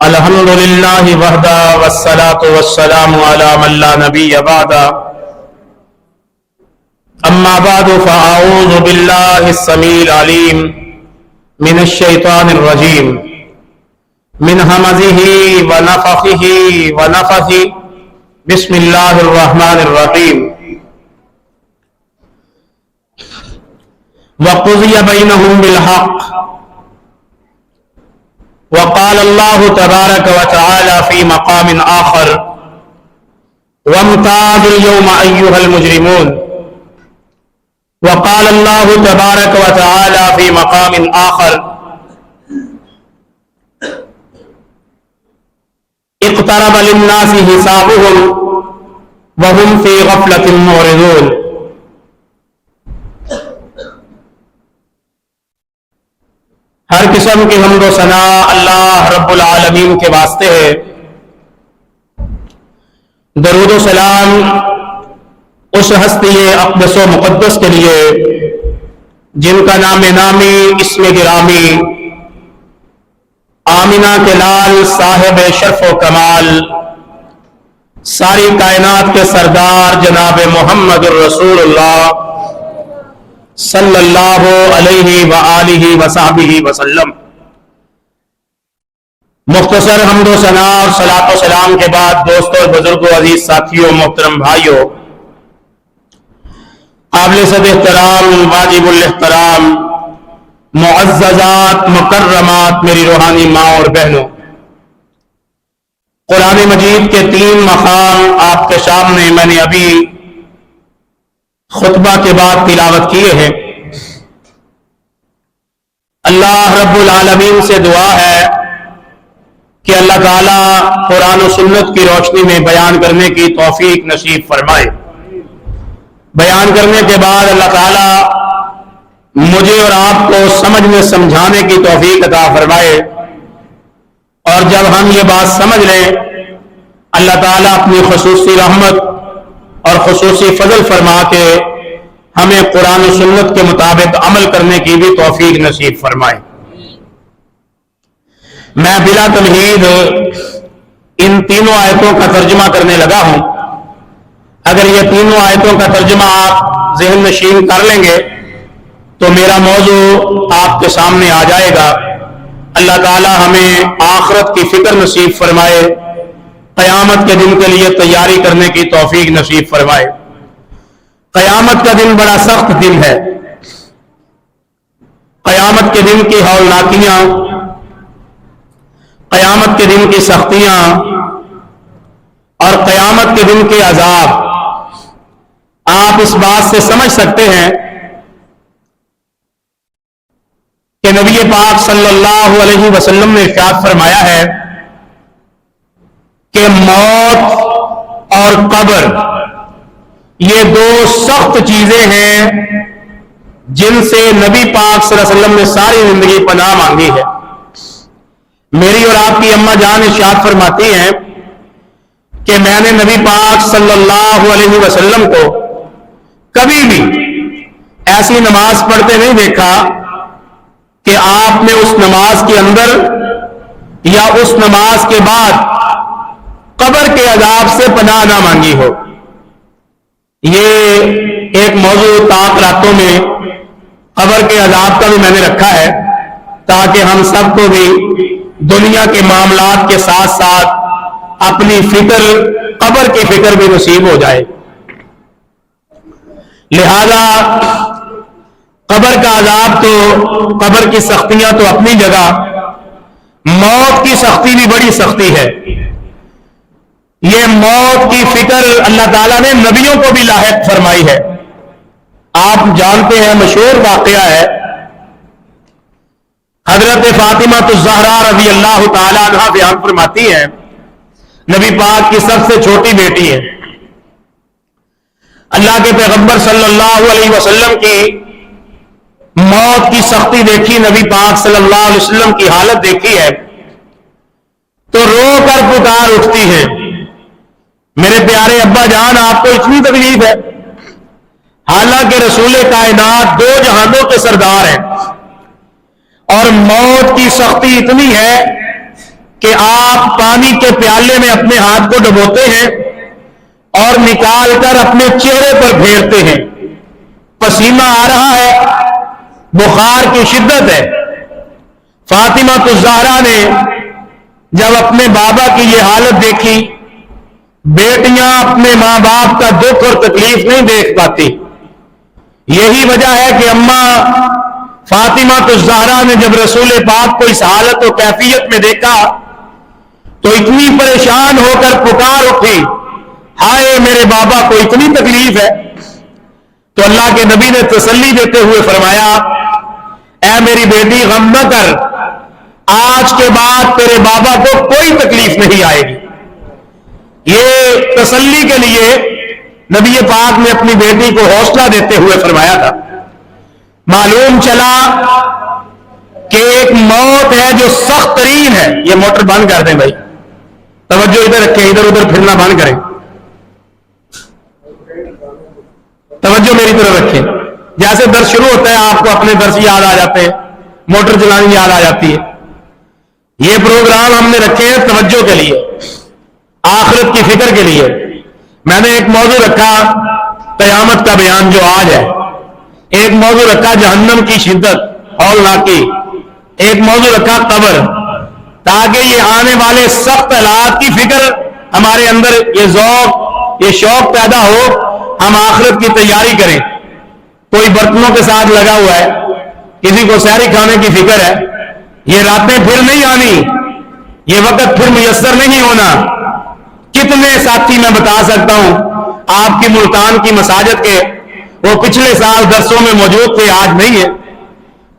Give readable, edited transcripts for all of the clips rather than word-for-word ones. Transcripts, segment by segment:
الحمد للہ وحدہ والصلاة والسلام علی من لا نبی بعدہ اما بعد فاعوذ باللہ السمیع العلیم من الشیطان الرجیم من ہمزہ ونفخہ ونفثہ بسم اللہ الرحمن الرحیم وقضی بینہم بالحق وقال اللہ تبارک وتعالی فی مقام آخر وامتازوا اليوم ایھا المجرمون وقال اللہ تبارک وتعالی فی مقام آخر اقترب للناس حسابهم وهم فی غفلة معرضون۔ ہر قسم کی حمد و ثنا اللہ رب العالمین کے واسطے ہے۔ درود و سلام اس ہستی اقدس و مقدس کے لیے جن کا نام نامی اسم گرامی آمینہ کے لال صاحب شرف و کمال ساری کائنات کے سردار جناب محمد الرسول اللہ صلی اللہ علیہ وآلہ وصحبہ وسلم۔ مختصر حمد و ثنا اور صلاۃ و سلام کے بعد دوستوں اور بزرگوں، عزیز ساتھیوں، محترم بھائیوں، قابل صد احترام، واجب الاحترام، معززات، مکرمات، میری روحانی ماں اور بہنوں، قرآن مجید کے 3 مقام آپ کے سامنے میں نے ابھی خطبہ کے بعد تلاوت کیے ہیں۔ اللہ رب العالمین سے دعا ہے کہ اللہ تعالیٰ قرآن و سنت کی روشنی میں بیان کرنے کی توفیق نصیب فرمائے۔ بیان کرنے کے بعد اللہ تعالیٰ مجھے اور آپ کو سمجھنے سمجھانے کی توفیق عطا فرمائے، اور جب ہم یہ بات سمجھ لیں اللہ تعالیٰ اپنی خصوصی رحمت اور خصوصی فضل فرما کے ہمیں قرآن و سنت کے مطابق عمل کرنے کی بھی توفیق نصیب فرمائے۔ میں بلا تمہید ان 3 آیتوں کا ترجمہ کرنے لگا ہوں۔ اگر یہ 3 آیتوں کا ترجمہ آپ ذہن نشین کر لیں گے تو میرا موضوع آپ کے سامنے آ جائے گا۔ اللہ تعالی ہمیں آخرت کی فکر نصیب فرمائے، قیامت کے دن کے لیے تیاری کرنے کی توفیق نصیب فرمائے۔ قیامت کا دن بڑا سخت دن ہے۔ قیامت کے دن کی ہولناکیاں، قیامت کے دن کی سختیاں اور قیامت کے دن کے عذاب آپ اس بات سے سمجھ سکتے ہیں کہ نبی پاک صلی اللہ علیہ وسلم نے ارشاد فرمایا ہے کہ موت اور قبر یہ 2 سخت چیزیں ہیں جن سے نبی پاک صلی اللہ علیہ وسلم نے ساری زندگی پناہ مانگی ہے۔ میری اور آپ کی اماں جان ارشاد فرماتی ہیں کہ میں نے نبی پاک صلی اللہ علیہ وسلم کو کبھی بھی ایسی نماز پڑھتے نہیں دیکھا کہ آپ نے اس نماز کے اندر یا اس نماز کے بعد قبر کے عذاب سے پناہ نہ مانگی ہو۔ یہ ایک موضوع طاق راتوں میں قبر کے عذاب کا بھی میں نے رکھا ہے تاکہ ہم سب کو بھی دنیا کے معاملات کے ساتھ ساتھ اپنی فکر قبر کی فکر بھی نصیب ہو جائے۔ لہذا قبر کا عذاب تو، قبر کی سختیاں تو اپنی جگہ، موت کی سختی بھی بڑی سختی ہے۔ یہ موت کی فکر اللہ تعالیٰ نے نبیوں کو بھی لاحق فرمائی ہے۔ آپ جانتے ہیں، مشہور واقعہ ہے، حضرت فاطمہ الزہرا رضی اللہ تعالیٰ عنہا بیان فرماتی ہیں، نبی پاک کی سب سے چھوٹی بیٹی ہے۔ اللہ کے پیغمبر صلی اللہ علیہ وسلم کی موت کی سختی دیکھی، نبی پاک صلی اللہ علیہ وسلم کی حالت دیکھی ہے تو رو کر پکار اٹھتی ہے، میرے پیارے ابا جان آپ کو اتنی تکلیف ہے، حالانکہ رسول کائنات 2 جہانوں کے سردار ہیں اور موت کی سختی اتنی ہے کہ آپ پانی کے پیالے میں اپنے ہاتھ کو ڈبوتے ہیں اور نکال کر اپنے چہرے پر پھیرتے ہیں، پسینہ آ رہا ہے، بخار کی شدت ہے۔ فاطمہ الزہرا نے جب اپنے بابا کی یہ حالت دیکھی، بیٹیاں اپنے ماں باپ کا دکھ اور تکلیف نہیں دیکھ پاتی، یہی وجہ ہے کہ اماں فاطمہ الزہرا نے جب رسول پاک کو اس حالت و کیفیت میں دیکھا تو اتنی پریشان ہو کر پکار اٹھی، ہائے میرے بابا کو اتنی تکلیف ہے۔ تو اللہ کے نبی نے تسلی دیتے ہوئے فرمایا، اے میری بیٹی غم نہ کر، آج کے بعد تیرے بابا کو کوئی تکلیف نہیں آئے گی۔ یہ تسلی کے لیے نبی پاک نے اپنی بیٹی کو حوصلہ دیتے ہوئے فرمایا تھا۔ معلوم چلا کہ ایک موت ہے جو سخت ترین ہے۔ یہ موٹر بند کر دیں بھائی، توجہ ادھر رکھیں، ادھر ادھر پھرنا بند کریں، توجہ میری طرف رکھیں۔ جیسے درس شروع ہوتا ہے آپ کو اپنے درس یاد آ جاتے ہیں، موٹر چلانی یاد آ جاتی ہے۔ یہ پروگرام ہم نے رکھے ہیں توجہ کے لیے، آخرت کی فکر کے لیے۔ میں نے ایک موضوع رکھا قیامت کا بیان جو آج ہے، ایک موضوع رکھا جہنم کی شدت ہولناکی، ایک موضوع رکھا قبر، تاکہ یہ آنے والے سخت حالات کی فکر ہمارے اندر یہ ذوق یہ شوق پیدا ہو، ہم آخرت کی تیاری کریں۔ کوئی برتنوں کے ساتھ لگا ہوا ہے، کسی کو سحری کھانے کی فکر ہے، یہ راتیں پھر نہیں آنی، یہ وقت پھر میسر نہیں ہونا۔ کتنے ساتھی میں بتا سکتا ہوں آپ کی ملتان کی مساجد کے، وہ پچھلے سال درسوں میں موجود تھے، آج نہیں ہے،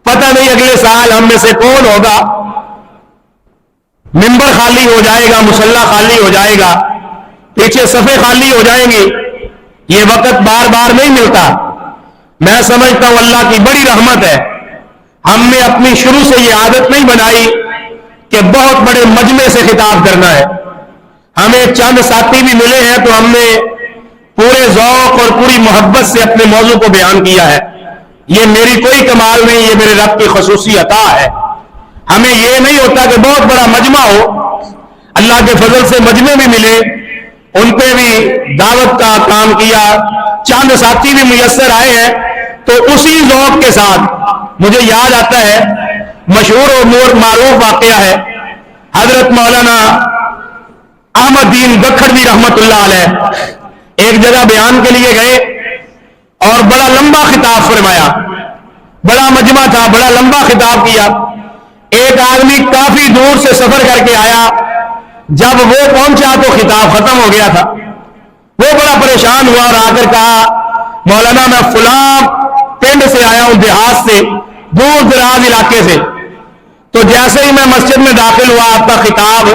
پتہ نہیں اگلے سال ہم میں سے کون ہوگا۔ منبر خالی ہو جائے گا، مصلی خالی ہو جائے گا، پیچھے صفیں خالی ہو جائیں گی، یہ وقت بار بار نہیں ملتا۔ میں سمجھتا ہوں اللہ کی بڑی رحمت ہے، ہم نے اپنی شروع سے یہ عادت نہیں بنائی کہ بہت بڑے مجمع سے خطاب کرنا ہے۔ ہمیں چند ساتھی بھی ملے ہیں تو ہم نے پورے ذوق اور پوری محبت سے اپنے موضوع کو بیان کیا ہے۔ یہ میری کوئی کمال نہیں، یہ میرے رب کی خصوصی عطا ہے۔ ہمیں یہ نہیں ہوتا کہ بہت بڑا مجمع ہو، اللہ کے فضل سے مجمع بھی ملے، ان پہ بھی دعوت کا کام کیا، چند ساتھی بھی میسر آئے ہیں، تو اسی ذوق کے ساتھ مجھے یاد آتا ہے مشہور اور معروف واقعہ ہے، حضرت مولانا احمد دین گکھڑوی رحمت اللہ علیہ ایک جگہ بیان کے لیے گئے اور بڑا لمبا خطاب فرمایا، بڑا مجمع تھا، بڑا لمبا خطاب کیا۔ ایک آدمی کافی دور سے سفر کر کے آیا، جب وہ پہنچا تو خطاب ختم ہو گیا تھا۔ وہ بڑا پریشان ہوا اور آ کر کہا، مولانا میں فلاں پنڈ سے آیا ہوں، دیہات سے، دور دراز علاقے سے، تو جیسے ہی میں مسجد میں داخل ہوا آپ کا خطاب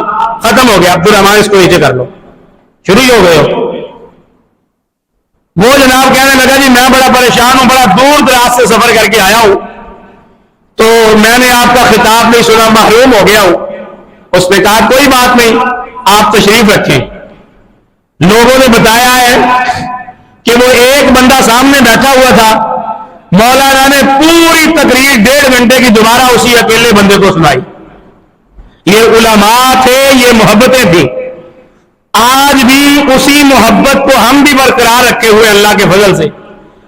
ختم ہو گیا، عبدالرحمان اس کو نیچے کر لو، شروع ہو گئے ہو۔ وہ جناب کہنے لگا، جی میں بڑا پریشان ہوں، بڑا دور دراز سے سفر کر کے آیا ہوں، تو میں نے آپ کا خطاب نہیں سنا، محروم ہو گیا ہوں۔ اس نے کہا کوئی بات نہیں، آپ تشریف رکھیں۔ لوگوں نے بتایا ہے کہ وہ ایک بندہ سامنے بیٹھا ہوا تھا، مولانا نے پوری تقریر 1.5 گھنٹے کی دوبارہ اسی اکیلے بندے کو سنائی۔ یہ علماء تھے، یہ محبتیں تھیں۔ آج بھی اسی محبت کو ہم بھی برقرار رکھے ہوئے اللہ کے فضل سے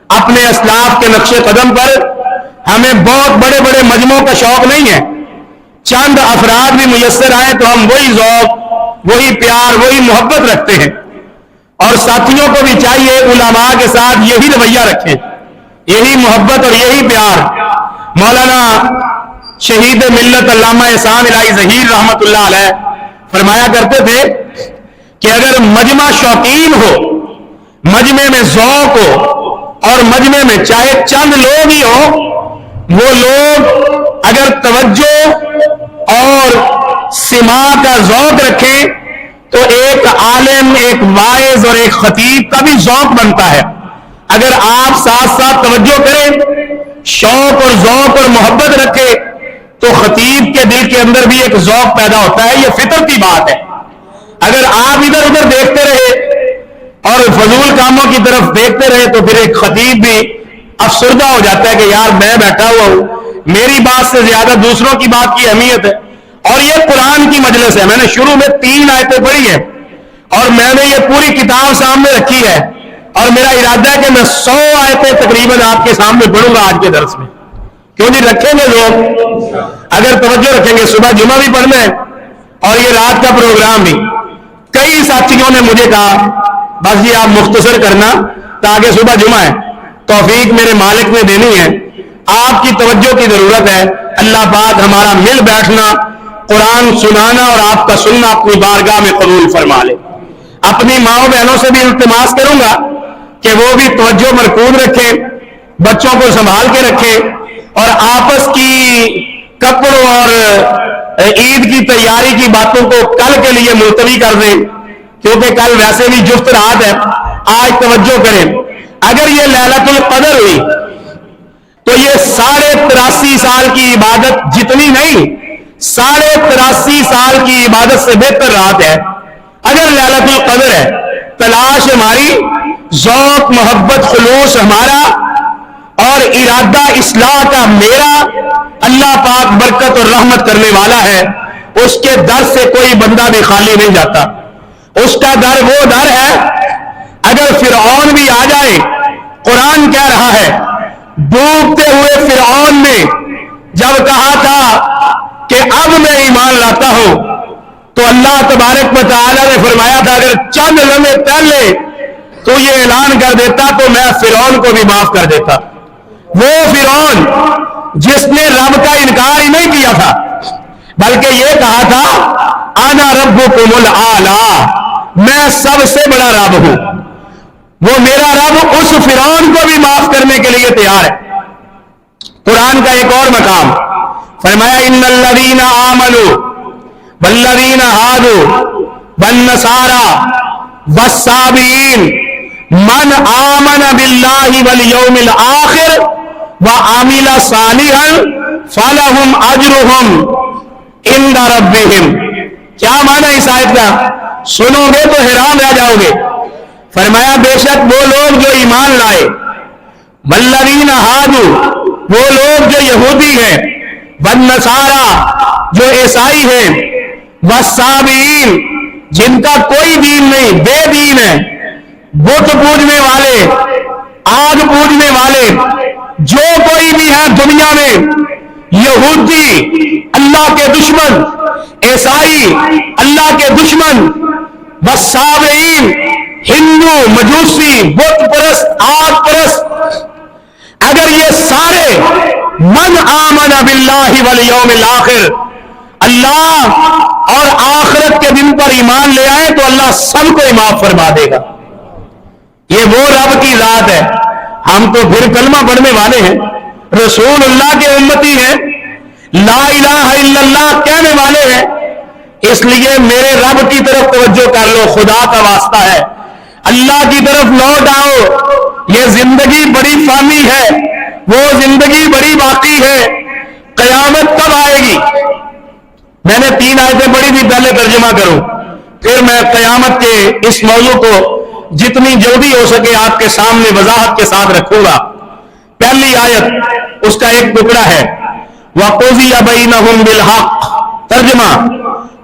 اپنے اسلاف کے نقش قدم پر، ہمیں بہت بڑے بڑے مجموعوں کا شوق نہیں ہے، چند افراد بھی میسر آئے تو ہم وہی ذوق، وہی پیار، وہی محبت رکھتے ہیں۔ اور ساتھیوں کو بھی چاہیے علماء کے ساتھ یہی رویہ رکھیں، یہی محبت اور یہی پیار۔ مولانا شہید ملت علامہ احسان الہی ظہیر رحمت اللہ علیہ فرمایا کرتے تھے کہ اگر مجمع شوقین ہو، مجمع میں ذوق ہو، اور مجمع میں چاہے چند لوگ ہی ہو، وہ لوگ اگر توجہ اور سماع کا ذوق رکھیں تو ایک عالم، ایک واعظ اور ایک خطیب کا بھی ذوق بنتا ہے۔ اگر آپ ساتھ ساتھ توجہ کریں، شوق اور ذوق اور محبت رکھیں، تو خطیب کے دل کے اندر بھی ایک ذوق پیدا ہوتا ہے، یہ فطرتی بات ہے۔ اگر آپ ادھر ادھر دیکھتے رہے اور فضول کاموں کی طرف دیکھتے رہے تو پھر ایک خطیب بھی افسردہ ہو جاتا ہے کہ یار میں بیٹھا ہوا ہوں، میری بات سے زیادہ دوسروں کی بات کی اہمیت ہے. اور یہ قرآن کی مجلس ہے. میں نے شروع میں 3 آیتیں پڑھی ہیں اور میں نے یہ پوری کتاب سامنے رکھی ہے اور میرا ارادہ ہے کہ میں 100 آیتیں تقریباً آپ کے سامنے پڑھوں گا آج کے درس میں. کیوں نہیں رکھیں گے لوگ؟ اگر توجہ رکھیں گے. صبح جمعہ بھی پڑھنا ہے اور یہ رات کا پروگرام بھی. کئی ساتھیوں نے مجھے کہا بس یہ آپ مختصر کرنا تاکہ صبح جمعہ ہے. توفیق میرے مالک نے دینی ہے. آپ کی توجہ کی ضرورت ہے. اللہ پاک ہمارا مل بیٹھنا، قرآن سنانا اور آپ کا سننا اپنی بارگاہ میں قبول فرما لے. اپنی ماؤں بہنوں سے بھی التماس کروں گا کہ وہ بھی توجہ مرکوز رکھیں، بچوں کو سنبھال کے رکھیں اور آپس کی کپڑوں اور عید کی تیاری کی باتوں کو کل کے لیے ملتوی کر دیں، کیونکہ کل ویسے بھی جفت رات ہے. آج توجہ کریں. اگر یہ لیلۃ القدر ہوئی تو یہ 83.5 سال کی عبادت جتنی نہیں، 83.5 سال کی عبادت سے بہتر رات ہے. اگر لیلۃ القدر ہے، تلاش ہماری، ذوق محبت خلوص ہمارا اور ارادہ اصلاح کا میرا، اللہ پاک برکت اور رحمت کرنے والا ہے. اس کے در سے کوئی بندہ بھی خالی نہیں جاتا. اس کا در وہ در ہے، اگر فرعون بھی آ جائے، قرآن کہہ رہا ہے ڈوبتے ہوئے فرعون نے جب کہا تھا کہ اب میں ایمان لاتا ہوں تو اللہ تبارک و تعالی نے فرمایا تھا اگر چند لمحے پہلے تو یہ اعلان کر دیتا تو میں فرعون کو بھی معاف کر دیتا. وہ فرعون جس نے رب کا انکار ہی نہیں کیا تھا بلکہ یہ کہا تھا انا ربکم الاعلی، میں سب سے بڑا رب ہوں. وہ میرا رب اس فرعون کو بھی معاف کرنے کے لیے تیار ہے. قرآن کا ایک اور مقام فرمایا ان الذین آمنوا والذین ہادوا والنصارى والصابئین من آمن باللہ والیوم الآخر وعمل صالحا فلہم اجرہم عند ربہم. کیا معنی اس آیت کا؟ سنو گے تو حیران رہ جاؤ گے. فرمایا بے شک وہ لوگ جو ایمان لائے، والذین ہادوا وہ لوگ جو یہودی ہیں، والنصارى جو عیسائی ہیں، والصابئین جن کا کوئی دین نہیں، بے دین ہے، بت پوجنے والے، آگ پوجنے والے، جو کوئی بھی ہے دنیا میں، یہودی اللہ کے دشمن، عیسائی اللہ کے دشمن، والصابئین ہندو مجوسی بت پرست آگ پرست، اگر یہ سارے من آمن باللہ والیوم الآخر اللہ اور آخرت کے دن پر ایمان لے آئے تو اللہ سب کو معاف فرما دے گا. یہ وہ رب کی ذات ہے. ہم تو پھر کلمہ پڑھنے والے ہیں، رسول اللہ کے امتی ہیں، لا الہ الا اللہ کہنے والے ہیں، اس لیے میرے رب کی طرف توجہ کر لو. خدا کا واسطہ ہے، اللہ کی طرف لوٹ آؤ. یہ زندگی بڑی فانی ہے، وہ زندگی بڑی باقی ہے. قیامت کب آئے گی؟ میں نے 3 آیتیں پڑھی تھی، پہلے ترجمہ کروں پھر میں قیامت کے اس موضوع کو جتنی جلدی ہو سکے آپ کے سامنے وضاحت کے ساتھ رکھوں گا. پہلی آیت اس کا ایک ٹکڑا ہے وَقُضِيَ بَيْنَهُمْ بِالْحَقِّ، ترجمہ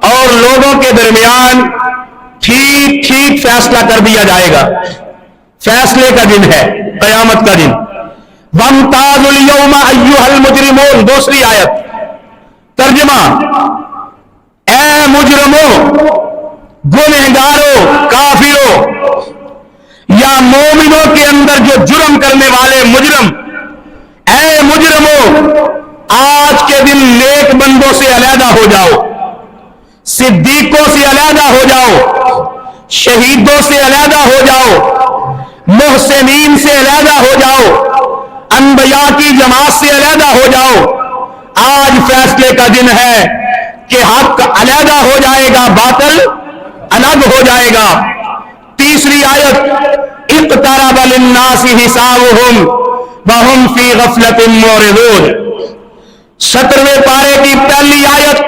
اور لوگوں کے درمیان ٹھیک ٹھیک فیصلہ کر دیا جائے گا. فیصلے کا دن ہے قیامت کا دن. وَامْتَازُوا الْيَوْمَ أَيُّهَا الْمُجْرِمُونَ، دوسری آیت ترجمہ اے مجرموں، گنہگاروں، کافروں یا مومنوں کے اندر جو جرم کرنے والے مجرم، اے مجرموں آج کے دن نیک بندوں سے علیحدہ ہو جاؤ، صدیقوں سے علیحدہ ہو جاؤ، شہیدوں سے علیحدہ ہو جاؤ، محسنین سے علیحدہ ہو جاؤ، انبیاء کی جماعت سے علیحدہ ہو جاؤ. آج فیصلے کا دن ہے کہ حق علیحدہ ہو جائے گا، باطل الگ ہو جائے گا. تیسری آیت اقترب للناس حسابهم وهم في غفلة معرضون، 17ویں پارے کی پہلی آیت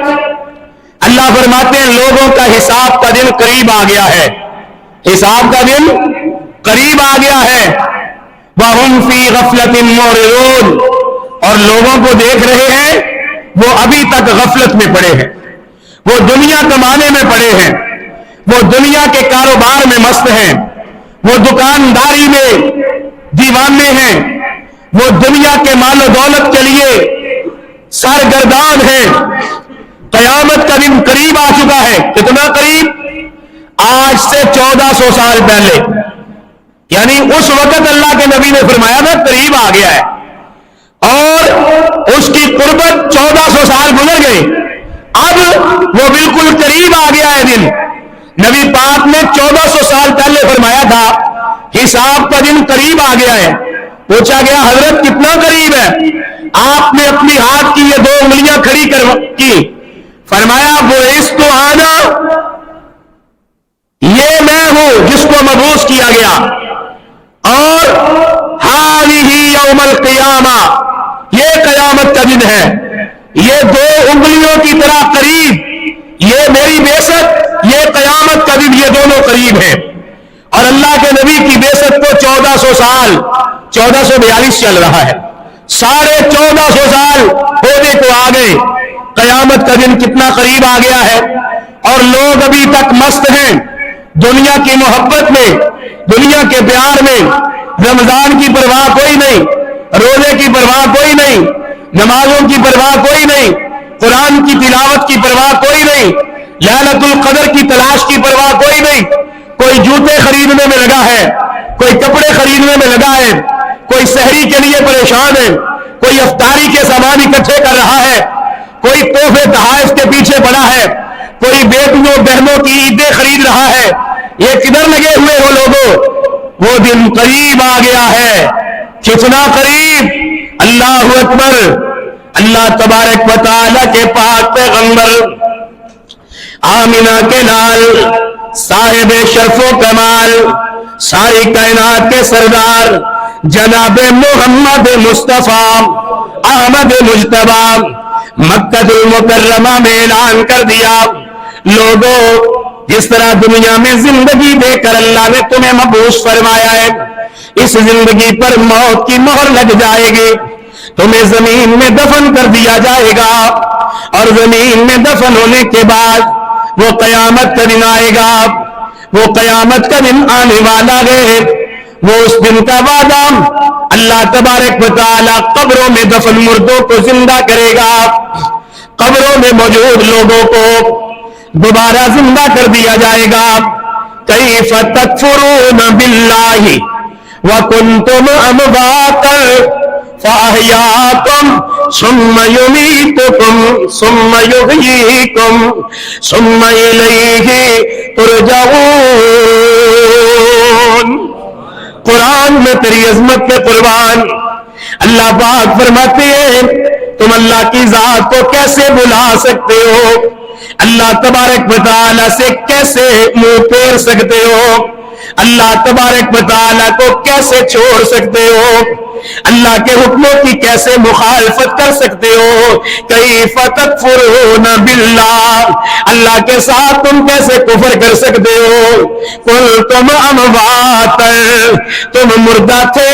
اللہ فرماتے ہیں لوگوں کا حساب کا دن قریب آ گیا ہے. حساب کا دن قریب آ گیا ہے. وهم في غفلة معرضون، اور لوگوں کو دیکھ رہے ہیں وہ ابھی تک غفلت میں پڑے ہیں، وہ دنیا کمانے میں پڑے ہیں، وہ دنیا کے کاروبار میں مست ہیں، وہ دکانداری میں دیوانے ہیں، وہ دنیا کے مال و دولت کے لیے سرگردان ہیں۔ قیامت کا دن قریب آ چکا ہے۔ کتنا قریب؟ آج سے 1400 سال پہلے، یعنی اس وقت اللہ کے نبی نے فرمایا تھا قریب آ گیا ہے، اور اس کی قربت 1400 سال گزر گئے، اب وہ بالکل قریب آ گیا ہے دن۔ نبی پاک نے 1400 سال پہلے فرمایا تھا حساب کا دن قریب آ گیا ہے۔ پوچھا گیا حضرت کتنا قریب ہے؟ آپ نے اپنی ہاتھ کی یہ 2 انگلیاں کھڑی کی، فرمایا وہ اس تو آنا، یہ میں ہوں جس کو مبعوث کیا گیا، اور ہذہ یوم القیامہ، یہ قیامت کا دن ہے۔ یہ 2 انگلیوں کی طرح قریب، یہ میری بعثت، یہ قیامت کا دن، یہ دونوں قریب ہیں۔ اور اللہ کے نبی کی بعثت کو 1400 سال 1442 چل رہا ہے، 1450 سال ہونے کو آ گئے، قیامت کا دن کتنا قریب آ گیا ہے، اور لوگ ابھی تک مست ہیں دنیا کی محبت میں، دنیا کے پیار میں۔ رمضان کی پرواہ کوئی نہیں، روزے کی پرواہ کوئی نہیں، نمازوں کی پرواہ کوئی نہیں، قرآن کی تلاوت کی پرواہ کوئی نہیں، لیلۃ القدر کی تلاش کی پرواہ کوئی نہیں۔ کوئی جوتے خریدنے میں لگا ہے، کوئی کپڑے خریدنے میں لگا ہے، کوئی سحری کے لیے پریشان ہے، کوئی افطاری کے سامان اکٹھے کر رہا ہے، کوئی تحفے تحائف کے پیچھے پڑا ہے، کوئی بیٹیوں بہنوں کی عیدیں خرید رہا ہے۔ یہ کدھر لگے ہوئے ہو لوگوں؟ وہ دن قریب آ گیا ہے۔ کتنا قریب؟ اللہ اکبر۔ اللہ تبارک و تعالی کے پاک پیغمبر آمینہ کے لال، صاحب شرف و کمال، ساری کائنات کے سردار جناب محمد مصطفیٰ احمد مجتبیٰ مکہ المکرمہ میں اعلان کر دیا، لوگوں جس طرح دنیا میں زندگی دے کر اللہ نے تمہیں مبعوث فرمایا ہے، اس زندگی پر موت کی مہر لگ جائے گی، تمہیں زمین میں دفن کر دیا جائے گا، اور زمین میں دفن ہونے کے بعد وہ قیامت کا دن آئے گا۔ وہ قیامت کا دن آنے والا ہے، وہ اس دن کا وعدہ اللہ تبارک و تعالی قبروں میں دفن مردوں کو زندہ کرے گا، قبروں میں موجود لوگوں کو دوبارہ زندہ کر دیا جائے گا۔ کیف تکفرون باللہ وکنتم امواتا فاحیاکم ثم یمیتکم ثم یحییکم ثم الیہ ترجعون۔ قرآن میں تیری عظمت کے قربان اللہ پاک فرماتے ہیں تم اللہ کی ذات کو کیسے بلا سکتے ہو، اللہ تبارک و تعالی سے کیسے منہ پھیر سکتے ہو، اللہ تبارک و تعالی کو کیسے چھوڑ سکتے ہو، اللہ کے حکموں کی کیسے مخالفت کر سکتے ہو۔ کیف تکفرون باللہ، اللہ کے ساتھ تم کیسے کفر کر سکتے ہو۔ کنتم امواتا، تم مردہ تھے،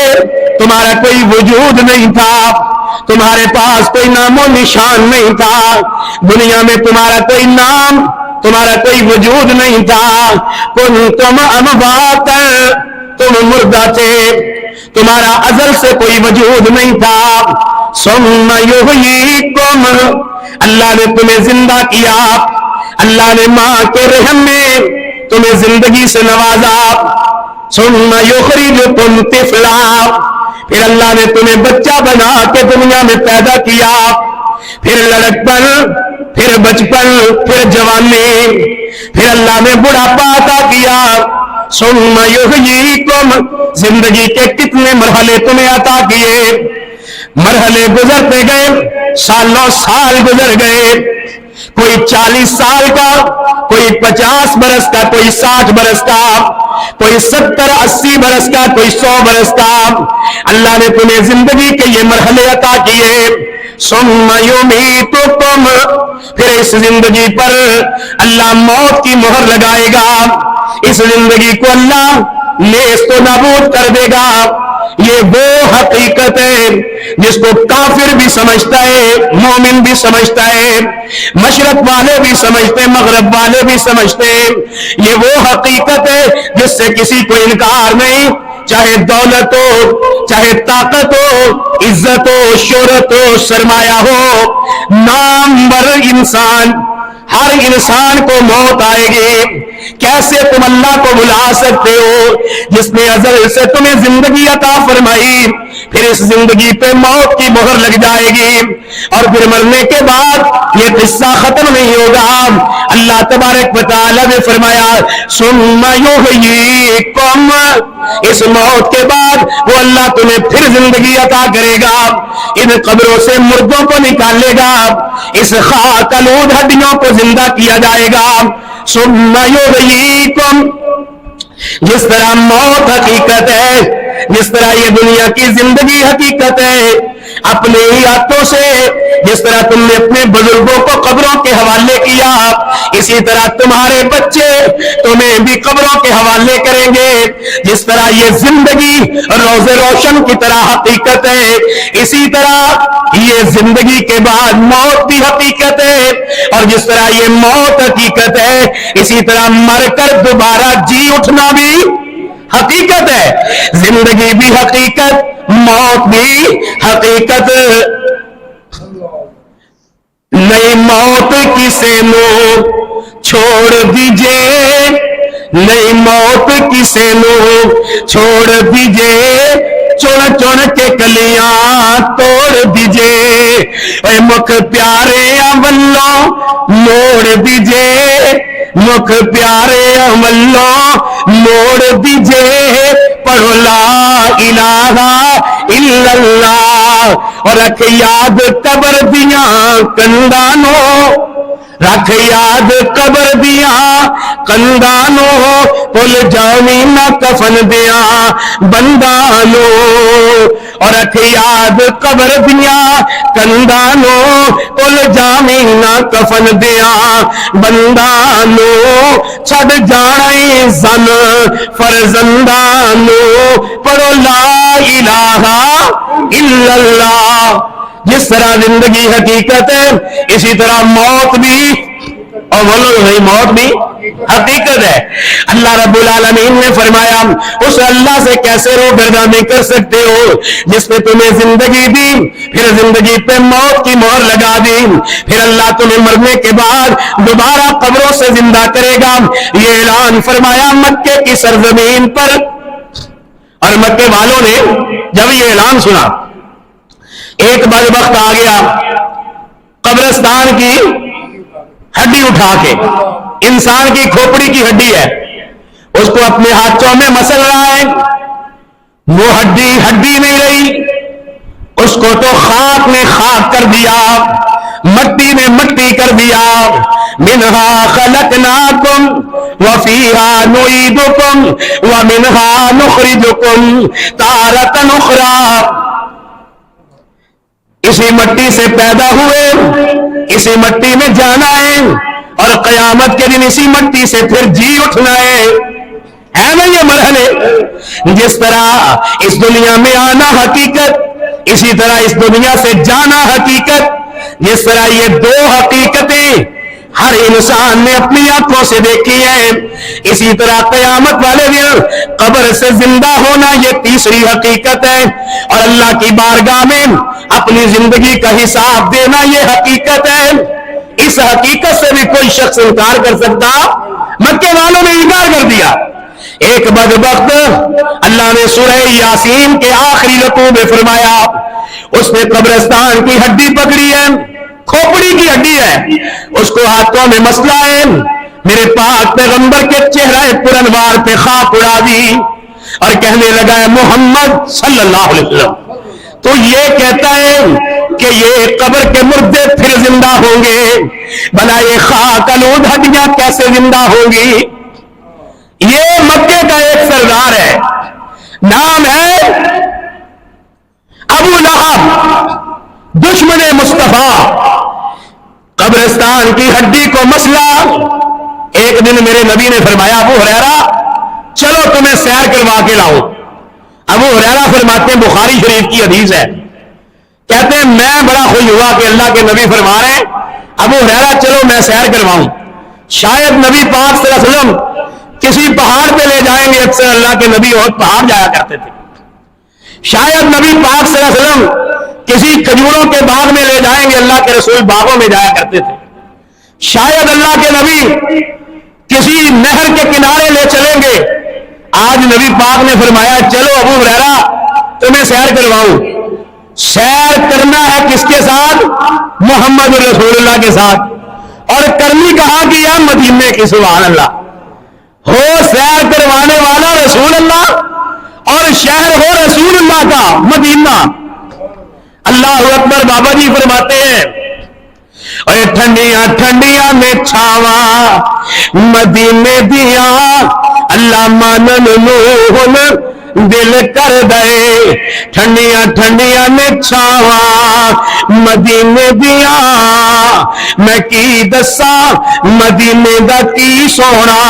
تمہارا کوئی وجود نہیں تھا، تمہارے پاس کوئی نام و نشان نہیں تھا، دنیا میں تمہارا کوئی نام، تمہارا کوئی وجود نہیں تھا۔ کنتم امواتا، تم مردہ تھے، تمہارا ازل سے کوئی وجود نہیں تھا۔ ثم یحییکم، اللہ نے تمہیں زندہ کیا، اللہ نے ماں کے رحم میں تمہیں زندگی سے نوازا۔ ثم یخرجکم طفلا، پھر اللہ نے تمہیں بچہ بنا کے دنیا میں پیدا کیا، پھر لڑکپن، پھر بچپن، پھر جوانی، پھر اللہ نے بڑھاپا عطا کیا۔ ثم یحییکم، زندگی کے کتنے مرحلے تمہیں عطا کیے، مرحلے گزرتے گئے، سالوں سال گزر گئے، کوئی 40 سال کا، کوئی 50 برس کا، کوئی 60 برس کا، کوئی 70-80 برس کا، کوئی 100 برس کا، اللہ نے تمہیں زندگی کے یہ مرحلے عطا کیے۔ ثم یمیتکم، پھر اس زندگی پر اللہ موت کی مہر لگائے گا، اس زندگی کو اللہ نیست و نابود کر دے گا، یہ وہ حقیقت ہے جس کو کافر بھی سمجھتا ہے، مومن بھی سمجھتا ہے، مشرق والے بھی سمجھتے، مغرب والے بھی سمجھتے ہیں۔ یہ وہ حقیقت ہے جس سے کسی کو انکار نہیں، چاہے دولت ہو، چاہے طاقت ہو، عزت ہو، شہرت ہو، سرمایہ ہو، نامور انسان، ہر انسان کو موت آئے گی۔ کیسے تم اللہ کو بھلا سکتے ہو جس نے ازل سے تمہیں زندگی عطا فرمائی، پھر اس زندگی پہ موت کی مہر لگ جائے گی اور پھر مرنے کے بعد یہ قصہ ختم نہیں ہوگا۔ اللہ تبارک و تعالی نے فرمایا ثم یحییکم، اس موت کے بعد وہ اللہ تمہیں پھر زندگی عطا کرے گا، ان قبروں سے مردوں کو نکالے گا، اس خاک آلود ہڈیوں کو زندہ کیا جائے گا۔ ثم یحییکم، جس طرح موت حقیقت ہے، جس طرح یہ دنیا کی زندگی حقیقت ہے، اپنے ہی ہاتھوں سے جس طرح تم نے اپنے بزرگوں کو قبروں کے حوالے کیا، اسی طرح تمہارے بچے تمہیں بھی قبروں کے حوالے کریں گے۔ جس طرح یہ زندگی روز روشن کی طرح حقیقت ہے، اسی طرح یہ زندگی کے بعد موت بھی حقیقت ہے، اور جس طرح یہ موت حقیقت ہے، اسی طرح مر کر دوبارہ جی اٹھنا بھی حقیقت ہے۔ زندگی بھی حقیقت، موت بھی حقیقت۔ نئی موت کسے نو چھوڑ دیجئے، نئی موت کسے نو چھوڑ دیجئے، چن چن کے کلیاں توڑ دیجئے، اے مکھ پیارے ولوں موڑ دیجئے، مکھ پیارے ولوں موڑ دیجئے، پڑھو لا الہ الا اللہ، اور رکھ یاد قبر دیاں کندانوں، رکھ یاد قبر دیاں کندانوں، پل جاوی نہ کفن دیاں بندانوں، اور رکھ یاد قبر دیاں کندانوں، پل جاوی نہ کفن دیاں بندانوں، چھڑ جانے زن فرزندانوں، پڑھو لا الہ الا اللہ۔ جس طرح زندگی حقیقت ہے، اسی طرح موت بھی، اور بولو نہیں، موت بھی حقیقت ہے۔ اللہ رب العالمین نے فرمایا اس اللہ سے کیسے روگردانی کر سکتے ہو جس نے تمہیں زندگی دی، پھر زندگی پہ موت کی مہر لگا دی، پھر اللہ تمہیں مرنے کے بعد دوبارہ قبروں سے زندہ کرے گا۔ یہ اعلان فرمایا مکے کی سرزمین پر، اور مکے والوں نے جب یہ اعلان سنا، ایک بدبخت آ گیا قبرستان کی ہڈی اٹھا کے، انسان کی کھوپڑی کی ہڈی ہے، اس کو اپنے ہاتھوں میں مسل رہا ہے، وہ ہڈی نہیں رہی، اس کو تو خاک نے خاک کر دیا، مٹی نے مٹی کر دیا۔ منہا خلقناکم وفیہا نعیدکم ومنہا نخرجکم تارۃ اخری، اسی مٹی سے پیدا ہوئے، اسی مٹی میں جانا ہے، اور قیامت کے دن اسی مٹی سے پھر جی اٹھنا ہے نا یہ مرحلے۔ جس طرح اس دنیا میں آنا حقیقت، اسی طرح اس دنیا سے جانا حقیقت۔ جس طرح یہ دو حقیقتیں ہر انسان نے اپنی آنکھوں سے دیکھی ہیں، اسی طرح قیامت والے دن قبر سے زندہ ہونا یہ تیسری حقیقت ہے، اور اللہ کی بارگاہ میں اپنی زندگی کا حساب دینا یہ حقیقت ہے۔ اس حقیقت سے بھی کوئی شخص انکار کر سکتا؟ مکے والوں نے انکار کر دیا۔ ایک بدبخت اللہ نے سورہ یاسین کے آخری رکوع میں فرمایا، اس نے قبرستان کی ہڈی پکڑی ہے، کھوپڑی کی ہڈی ہے، اس کو ہاتھوں میں مسئلہ ہے، میرے پاک پیغمبر کے چہرہ پرانوار پہ خاک اڑا دی اور کہنے لگا ہے محمد صلی اللہ علیہ وسلم تو یہ کہتا ہے کہ یہ قبر کے مردے پھر زندہ ہوں گے، بھلا یہ خاک آلود ہڈیاں کیسے زندہ ہوں گی؟ یہ مکے کا ایک سردار ہے، نام ہے ابو لہب، دشمن مصطفیٰ۔ قبرستان کی ہڈی کو مسئلہ، ایک دن میرے نبی نے فرمایا ابو ہریرہ چلو تمہیں سیر کروا کے لاؤ۔ ابو ہریرہ فرماتے ہیں، بخاری شریف کی حدیث ہے، کہتے ہیں میں بڑا خوش ہوا کہ اللہ کے نبی فرما رہے ہیں ابو ہریرہ چلو میں سیر کرواؤں. شاید نبی پاک صلی اللہ علیہ وسلم کسی پہاڑ پہ لے جائیں گے، اکثر اللہ کے نبی اور پہاڑ جایا کرتے تھے. شاید نبی پاک صلی اللہ علیہ وسلم کسی کھجوروں کے باغ میں لے جائیں گے، اللہ کے رسول باغوں میں جایا کرتے تھے. شاید اللہ کے نبی کسی نہر کے کنارے لے چلیں گے. آج نبی پاک نے فرمایا چلو ابو ہریرہ تمہیں سیر کرواؤں. سیر کرنا ہے کس کے ساتھ؟ محمد رسول اللہ کے ساتھ. اور کرنی کہاں کی ہے؟ مدینے کی. سبحان اللہ. ہو سیر کروانے والا رسول اللہ اور شہر ہو رسول اللہ کا مدینہ. اللہ اکبر. بابا جی فرماتے ہیں اے ٹھنڈیاں ٹھنڈیاں میں چھاواں مدینے دیا اللہ مانن نون دل کر دے. ٹھنڈیاں ٹھنڈیاں میں چھاواں مدینے دیا میں کی دسا مدینے دا کی سونا.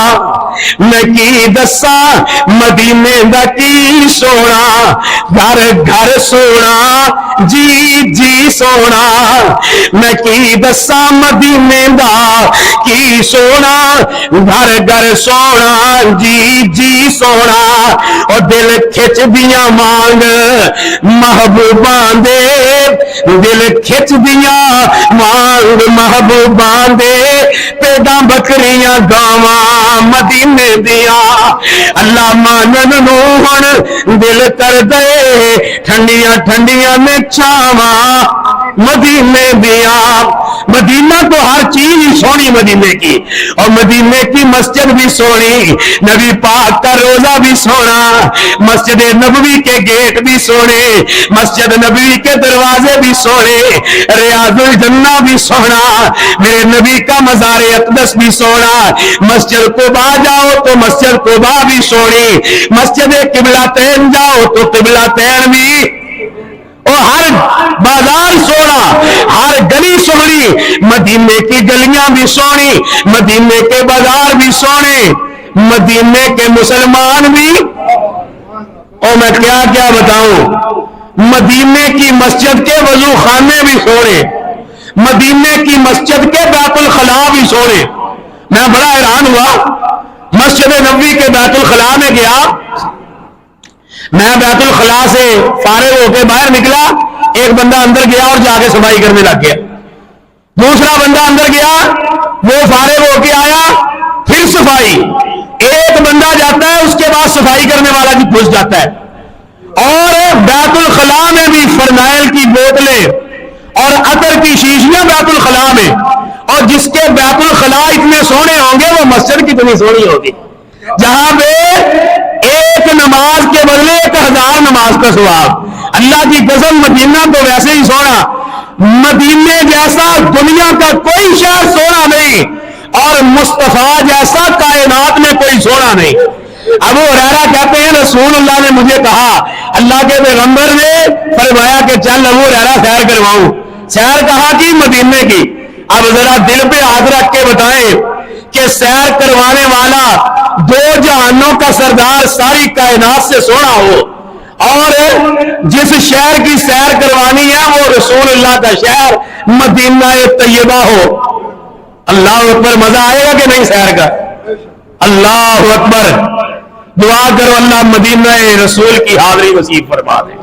میں کی دسا مدینے دا کی سونا. گھر گھر سونا جی جی سونا. میں کی دسا مدینے دا کی سونا. گھر گھر سونا جی جی سونا. اور دل کھچ دیاں مانگ محبوباں دے. دل کھچ دیاں مانگ محبوباں دے. پیدا بکریاں گاواں مدینے دیا اللہ مانن نون دل کر دے. ٹھنڈیاں ٹھنڈیاں میں چھاواں مدینے دیا. مدینہ تو ہر چیز ہی سونی مدینے کی. اور مدینے کی مسجد بھی سونی. نبی پاک کا روزہ بھی سونا. مسجد نبوی کے گیٹ بھی سونے. مسجد نبوی کے دروازے بھی سونے. ریاض الجنہ بھی سونا. میرے نبی کا مزار اقدس بھی سونا. مسجد قباء جاؤ تو مسجد قباء بھی سونی. مسجد قبلتین جاؤ تو قبلتین بھی. اور ہر بازار سونا، ہر گلی سونی. مدینے کی گلیاں بھی سونی. مدینے کے بازار بھی سونے. مدینے کے مسلمان بھی. اور میں کیا کیا بتاؤں. مدینے کی مسجد کے وضو خانے بھی سونے. مدینے کی مسجد کے بیت الخلا بھی سونے. میں بڑا حیران ہوا. مسجد نبوی کے بیت الخلا میں گیا. میں بیت الخلا سے فارغ ہو کے باہر نکلا. ایک بندہ اندر گیا اور جا کے صفائی کرنے لگ گیا. دوسرا بندہ اندر گیا, وہ فارغ ہو کے آیا, پھر صفائی. ایک بندہ جاتا ہے, اس کے بعد صفائی کرنے والا بھی گھس جاتا ہے. اور بیت الخلا میں بھی فرنائل کی بوتلیں اور عطر کی شیشیاں بیت الخلا میں, اور جس کے بیت الخلا اتنے سونے ہوں گے وہ مسجد کتنی سونی ہوگی, جہاں پہ ایک نماز کے بدلے 1000 نماز کا ثواب. اللہ کی قسم مدینہ تو ویسے ہی سونا, مدینے جیسا دنیا کا کوئی شہر سونا نہیں, اور مصطفیٰ جیسا کائنات میں کوئی سونا نہیں. ابو ہریرہ کہتے ہیں رسول اللہ نے مجھے کہا, اللہ کے پیغمبر نے فرمایا کہ چل ابو ہریرہ سیر کرواؤں. سیر کہاں کی؟ مدینے کی. اب ذرا دل پہ ہاتھ رکھ کے بتائیں کہ سیر کروانے والا دو جہانوں کا سردار ساری کائنات سے سونا ہو, اور جس شہر کی سیر کروانی ہے وہ رسول اللہ کا شہر مدینہ طیبہ ہو. اللہ اکبر. مزہ آئے گا کہ نہیں سیر کا؟ اللہ اکبر. دعا کرو اللہ مدینہ رسول کی حاضری نصیب فرما دے.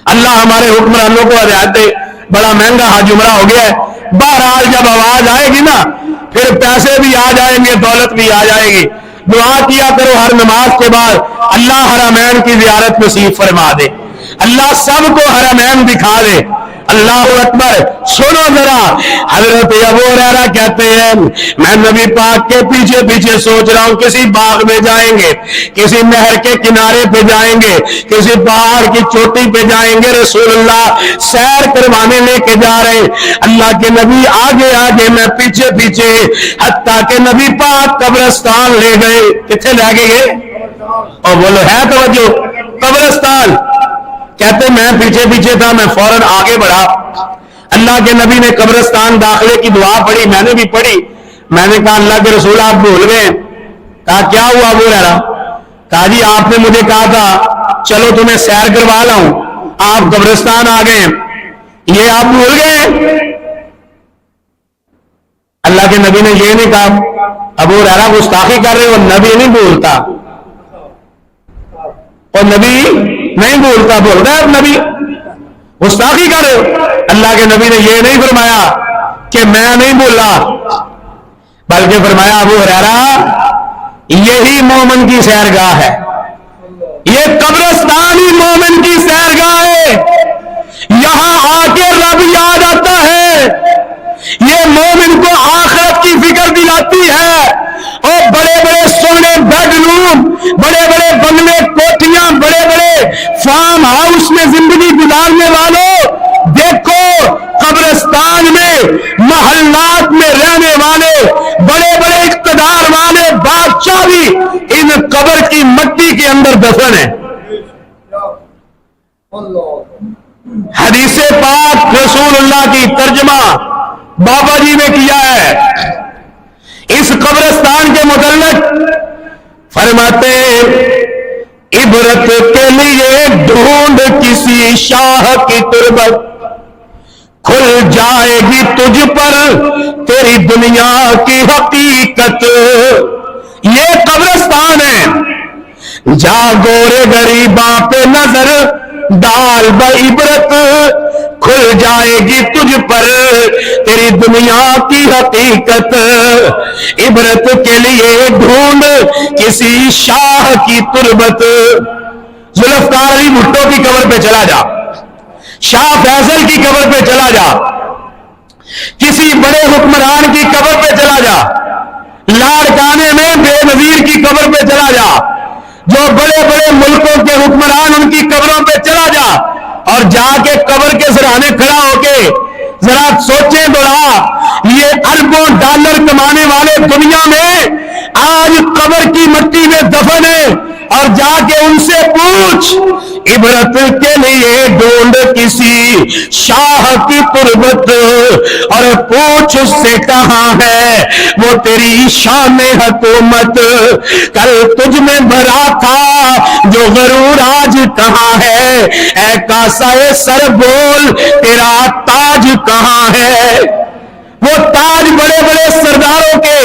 اللہ ہمارے حکمرانوں کو ہدایت دے. بڑا مہنگا حج عمرہ ہو گیا ہے. بہرحال جب آواز آئے گی نا, پھر پیسے بھی آ جائیں گے, دولت بھی آ جائے گی. دعا کیا کرو ہر نماز کے بعد, اللہ حرمین کی زیارت نصیب فرما دے, اللہ سب کو حرمین دکھا دے. اللہ اکبر. سنو ذرا, حضرت ابو ہریرہ کہتے ہیں میں نبی پاک کے پیچھے پیچھے سوچ رہا ہوں, کسی باغ میں جائیں گے, کسی نہر کے کنارے پہ جائیں گے, کسی پہاڑ کی چوٹی پہ جائیں گے, رسول اللہ سیر کروانے لے کے جا رہے ہیں. اللہ کے نبی آگے آگے, میں پیچھے پیچھے, حتیٰ کہ نبی پاک قبرستان لے گئے. کتنے لے گئے؟ اور بولو ہے توجہ, قبرستان. کہتے میں پیچھے پیچھے تھا, میں فوراً آگے بڑھا. اللہ کے نبی نے قبرستان داخلے کی دعا پڑھی, میں نے بھی پڑھی. میں نے کہا اللہ کے رسول آپ بھول گئے. کہا کیا ہوا ابو ہریرہ؟ کہا جی آپ نے مجھے کہا تھا چلو تمہیں سیر کروا لاؤں، آپ قبرستان آ گئے، یہ آپ بھول گئے؟ اللہ کے نبی نے یہ نہیں کہا ابو ہریرہ گستاخی کر رہے ہو، نبی نہیں بھولتا، اور نبی نہیں بھولتا، بھول رہا ہے نبی گستاخی کر رہے ہو؟ اللہ کے نبی نے یہ نہیں فرمایا کہ میں نہیں بھولا، بلکہ فرمایا ابو ہریرہ یہی مومن کی سیرگاہ ہے، یہ قبرستان ہی مومن کی سیرگاہ ہے، یہاں آ کے رب یاد آتا ہے، یہ مومن کو آخرت کی فکر دلاتی ہے، اور بڑے بڑے سونے بیڈ روم، بڑے بڑے بنگلے، کوٹیاں، بڑے بڑے فارم ہاؤس میں زندگی گزارنے والوں، دیکھو قبرستان میں محلات میں رہنے والے بڑے بڑے اقتدار والے بادشاہ بھی ان قبر کی مٹی کے اندر دفن ہیں۔ حدیث پاک رسول اللہ کی ترجمہ بابا جی نے کیا ہے اس قبرستان کے متعلق، فرماتے ہیں عبرت کے لیے ڈھونڈ کسی شاہ کی تربت، کھل جائے گی تجھ پر تیری دنیا کی حقیقت، یہ قبرستان ہے، جا گورے غریباں پہ نظر ڈال بعبرت، کھل جائے گی تجھ پر تیری دنیا کی حقیقت، عبرت کے لیے ڈھونڈ کسی شاہ کی تربت، ذوالفقار علی بھٹو کی قبر پہ چلا جا، شاہ فیصل کی قبر پہ چلا جا، کسی بڑے حکمران کی قبر پہ چلا جا، لاڑکانے میں بے نظیر کی قبر پہ چلا جا، جو بڑے بڑے ملکوں کے حکمران ان کی قبروں پہ چلا جا، اور جا کے قبر کے سرانے کھڑا ہو کے ذرا سوچیں بڑا، یہ اربوں ڈالر کمانے والے دنیا میں آج قبر کی مٹی میں دفن ہے، اور جا کے ان سے پوچھ عبرت کے لیے ڈھونڈ کسی شاہ کی تربت، اور پوچھ اس سے کہاں ہے وہ تیری شان حکومت، کل تجھ میں بھرا تھا جو غرور آج کہاں ہے، اے کاسائے سر بول تیرا تاج کہاں ہے، وہ تاج بڑے بڑے سرداروں کے،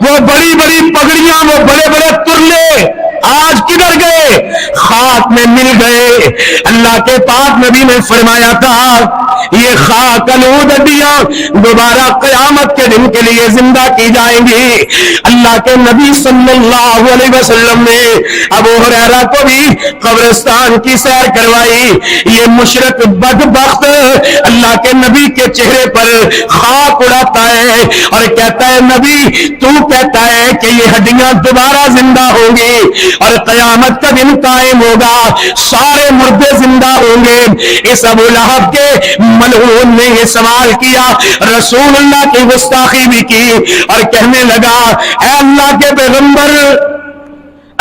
وہ بڑی بڑی پگڑیاں، وہ بڑے بڑے ترلے آج کدھر گئے؟ خاک میں مل گئے۔ اللہ کے پاک نبی نے فرمایا تھا یہ خاک آلود ہڈیاں دوبارہ قیامت کے دن کے لیے زندہ کی جائیں گی۔ اللہ کے نبی صلی اللہ علیہ وسلم نے ابو ہریرہ کو بھی قبرستان کی سیر کروائی۔ یہ مشرک بدبخت اللہ کے نبی کے چہرے پر خاک اڑاتا ہے اور کہتا ہے نبی تو کہتا ہے کہ یہ ہڈیاں دوبارہ زندہ ہوں گی اور قیامت کا دن قائم ہوگا، سارے مردے زندہ ہوں گے۔ اس ابو لہب کے ملعون نے یہ سوال کیا، رسول اللہ کی گستاخی بھی کی اور کہنے لگا اے اللہ کے پیغمبر،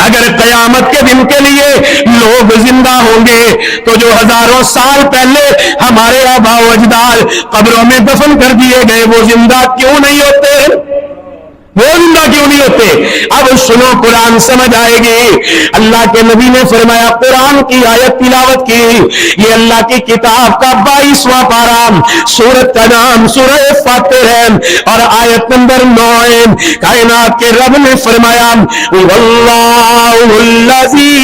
اگر قیامت کے دن کے لیے لوگ زندہ ہوں گے تو جو ہزاروں سال پہلے ہمارے آباء و اجداد قبروں میں دفن کر دیے گئے وہ زندہ کیوں نہیں ہوتے؟ وہ زندہ کیوں نہیں ہوتے؟ اب سنو قرآن سمجھ آئے گی۔ اللہ کے نبی نے فرمایا قرآن کی آیت تلاوت کی، یہ اللہ کی کتاب کا 22واں پارہ، سورت کا نام سورہ فاتر ہے اور آیت نمبر 9 ہے۔ کائنات کے رب نے فرمایا واللہ الذی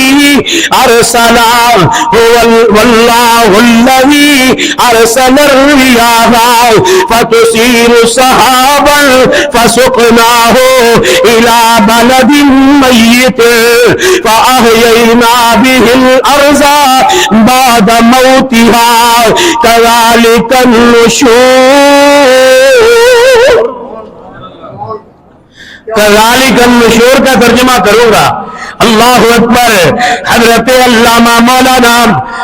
ارسل الرياح فتثير سحابا فسقناه إلى بلد ميت فأحيينا به الأرض بعد موتها كذلك النشور۔ كذلك النشور کا ترجمہ کروں گا۔ اللہ اکبر۔ حضرت علامہ مولانا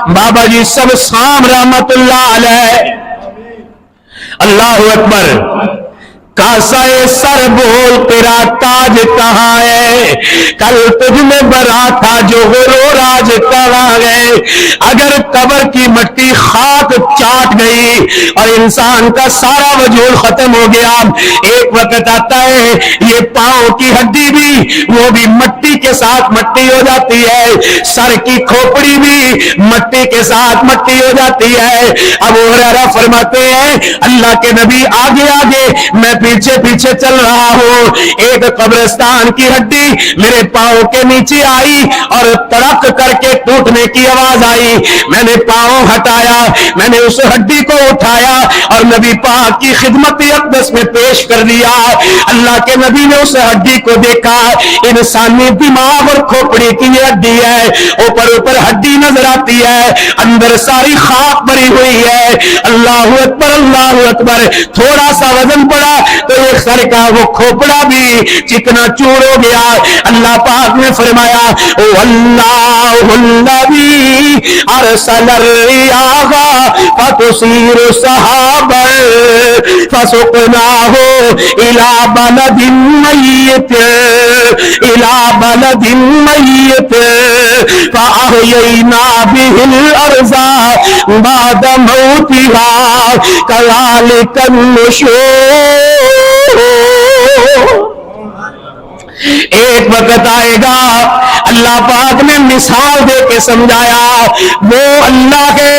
بابا جی سب سام رحمت اللہ علیہ، اللہ اکبر، کاسائے سر بول تیرا تاج کہاں ہے، کل تجھ میں بھرا تھا جو غرور آج کہاں گئے۔ اگر قبر کی مٹی خاک چاٹ گئی اور انسان کا سارا وجود ختم ہو گیا، ایک وقت آتا ہے یہ پاؤں کی ہڈی بھی وہ بھی مٹی کے ساتھ مٹی ہو جاتی ہے، سر کی کھوپڑی بھی مٹی کے ساتھ مٹی ہو جاتی ہے۔ ابو ہریرہ فرماتے ہیں اللہ کے نبی آگے آگے میں پیچھے پیچھے چل رہا ہوں، ایک قبرستان کی ہڈی میرے پاؤں کے نیچے آئی اور تڑک کر کے ٹوٹنے کی آواز آئی، میں نے پاؤں ہٹایا، میں نے اس ہڈی کو اٹھایا اور نبی پاک کی خدمت اقدس میں پیش کر دیا۔ اللہ کے نبی نے اس ہڈی کو دیکھا، انسانی دماغ اور کھوپڑی کی یہ ہڈی ہے، اوپر اوپر ہڈی نظر آتی ہے، اندر ساری خاک بھری ہوئی ہے۔ اللہ اکبر اللہ اکبر، تھوڑا سا وزن پڑا تو ایک سر کا وہ کھوپڑا بھی چکنا چور ہو گیا۔ اللہ پاک نے فرمایا واللہ الذی ارسل الریاح فتثیر سحابا فسقناہ الی بلد میت فاحیینا بہ الارض بعد موتها کذالک النشور۔ ایک وقت آئے گا، اللہ پاک نے مثال دے کے سمجھایا، وہ اللہ ہے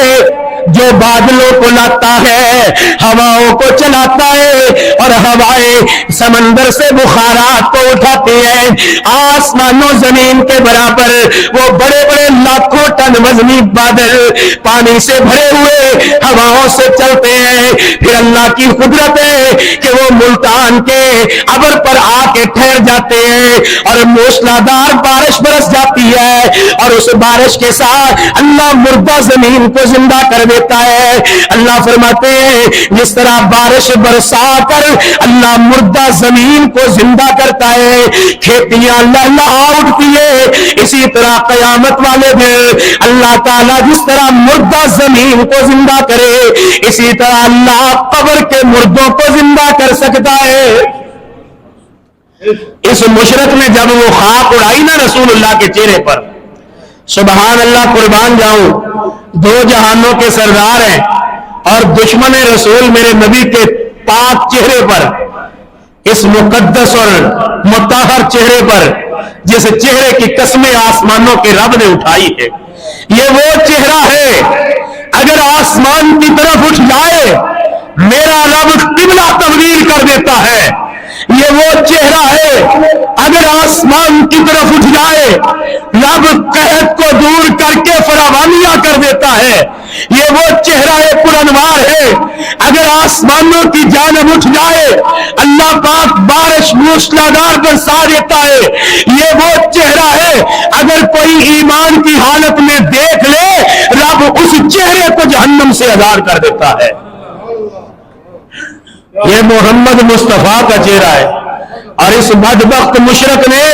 جو بادلوں کو لاتا ہے، ہواؤں کو چلاتا ہے اور ہوائیں سمندر سے بخارات کو اٹھاتی ہیں، آسمان و زمین کے برابر وہ بڑے بڑے لاکھوں ٹن وزنی بادل پانی سے بھرے ہوئے ہواؤں سے چلتے ہیں۔ پھر اللہ کی قدرت ہے کہ وہ ملتان کے ابر پر آ کے ٹھہر جاتے ہیں اور موسلادھار بارش برس جاتی ہے، اور اس بارش کے ساتھ اللہ مردہ زمین کو زندہ کر دیتا ہے۔ اللہ فرماتے ہیں جس طرح بارش برسا کر اللہ مردہ زمین کو زندہ کرتا ہے، کھیتیاں لہلہا اٹھتی ہے، اسی طرح قیامت والے دن اللہ تعالیٰ جس طرح مردہ زمین کو زندہ کرے، اسی طرح اللہ قبر کے مردوں کو زندہ کر سکتا ہے۔ اس مشرق میں جب وہ خاک اڑائی نا رسول اللہ کے چہرے پر، سبحان اللہ، قربان جاؤں، دو جہانوں کے سردار ہیں اور دشمن رسول میرے نبی کے پاک چہرے پر، اس مقدس اور مطہر چہرے پر جس چہرے کی قسمیں آسمانوں کے رب نے اٹھائی ہے، یہ وہ چہرہ ہے اگر آسمان کی طرف اٹھ جائے میرا رب قبلہ تبدیل کر دیتا ہے۔ یہ وہ چہرہ ہے اگر آسمان کی طرف اٹھ جائے رب قحط کو دور کر کے فراوانیاں کر دیتا ہے۔ یہ وہ چہرہ پرانوار ہے اگر آسمانوں کی جانب اٹھ جائے اللہ پاک بارش موسلادھار برسا دیتا ہے۔ یہ وہ چہرہ ہے اگر کوئی ایمان کی حالت میں دیکھ لے رب اس چہرے کو جہنم سے آزاد کر دیتا ہے۔ یہ محمد مصطفیٰ کا چہرہ ہے، اور اس بدبخت مشرک نے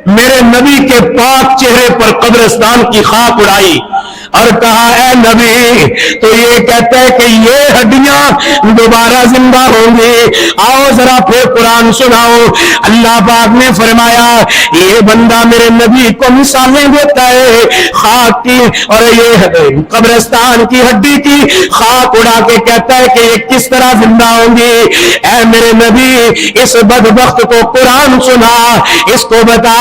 میرے نبی کے پاک چہرے پر قبرستان کی خاک اڑائی اور کہا اے نبی تو یہ کہتا ہے کہ یہ ہڈیاں دوبارہ زندہ ہوں گی، آؤ ذرا پھر قرآن سناؤ۔ اللہ پاک نے فرمایا یہ بندہ میرے نبی کو مثالیں دیتا ہے خاک کی، اور یہ قبرستان کی ہڈی کی خاک اڑا کے کہتا ہے کہ یہ کس طرح زندہ ہوں گی۔ اے میرے نبی اس بدبخت کو قرآن سنا، اس کو بتا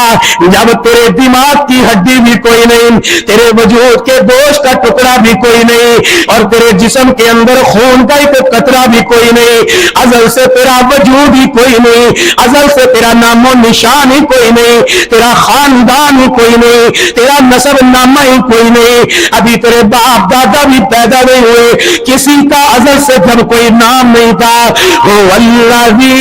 جب تیرے دماغ کی ہڈی بھی کوئی نہیں، تیرے وجود کے گوشت کا ٹکڑا بھی کوئی نہیں، اور تیرے جسم کے اندر خون کا ایک قطرہ بھی کوئی نہیں، ازل سے تیرا وجود ہی کوئی نہیں، ازل سے تیرا نام و نشان ہی کوئی نہیں، تیرا خاندان ہی کوئی نہیں، تیرا نسب نامہ ہی کوئی نہیں، ابھی تیرے باپ دادا بھی پیدا نہیں ہوئے، کسی کا ازل سے جب کوئی نام نہیں تھا۔ هو الذی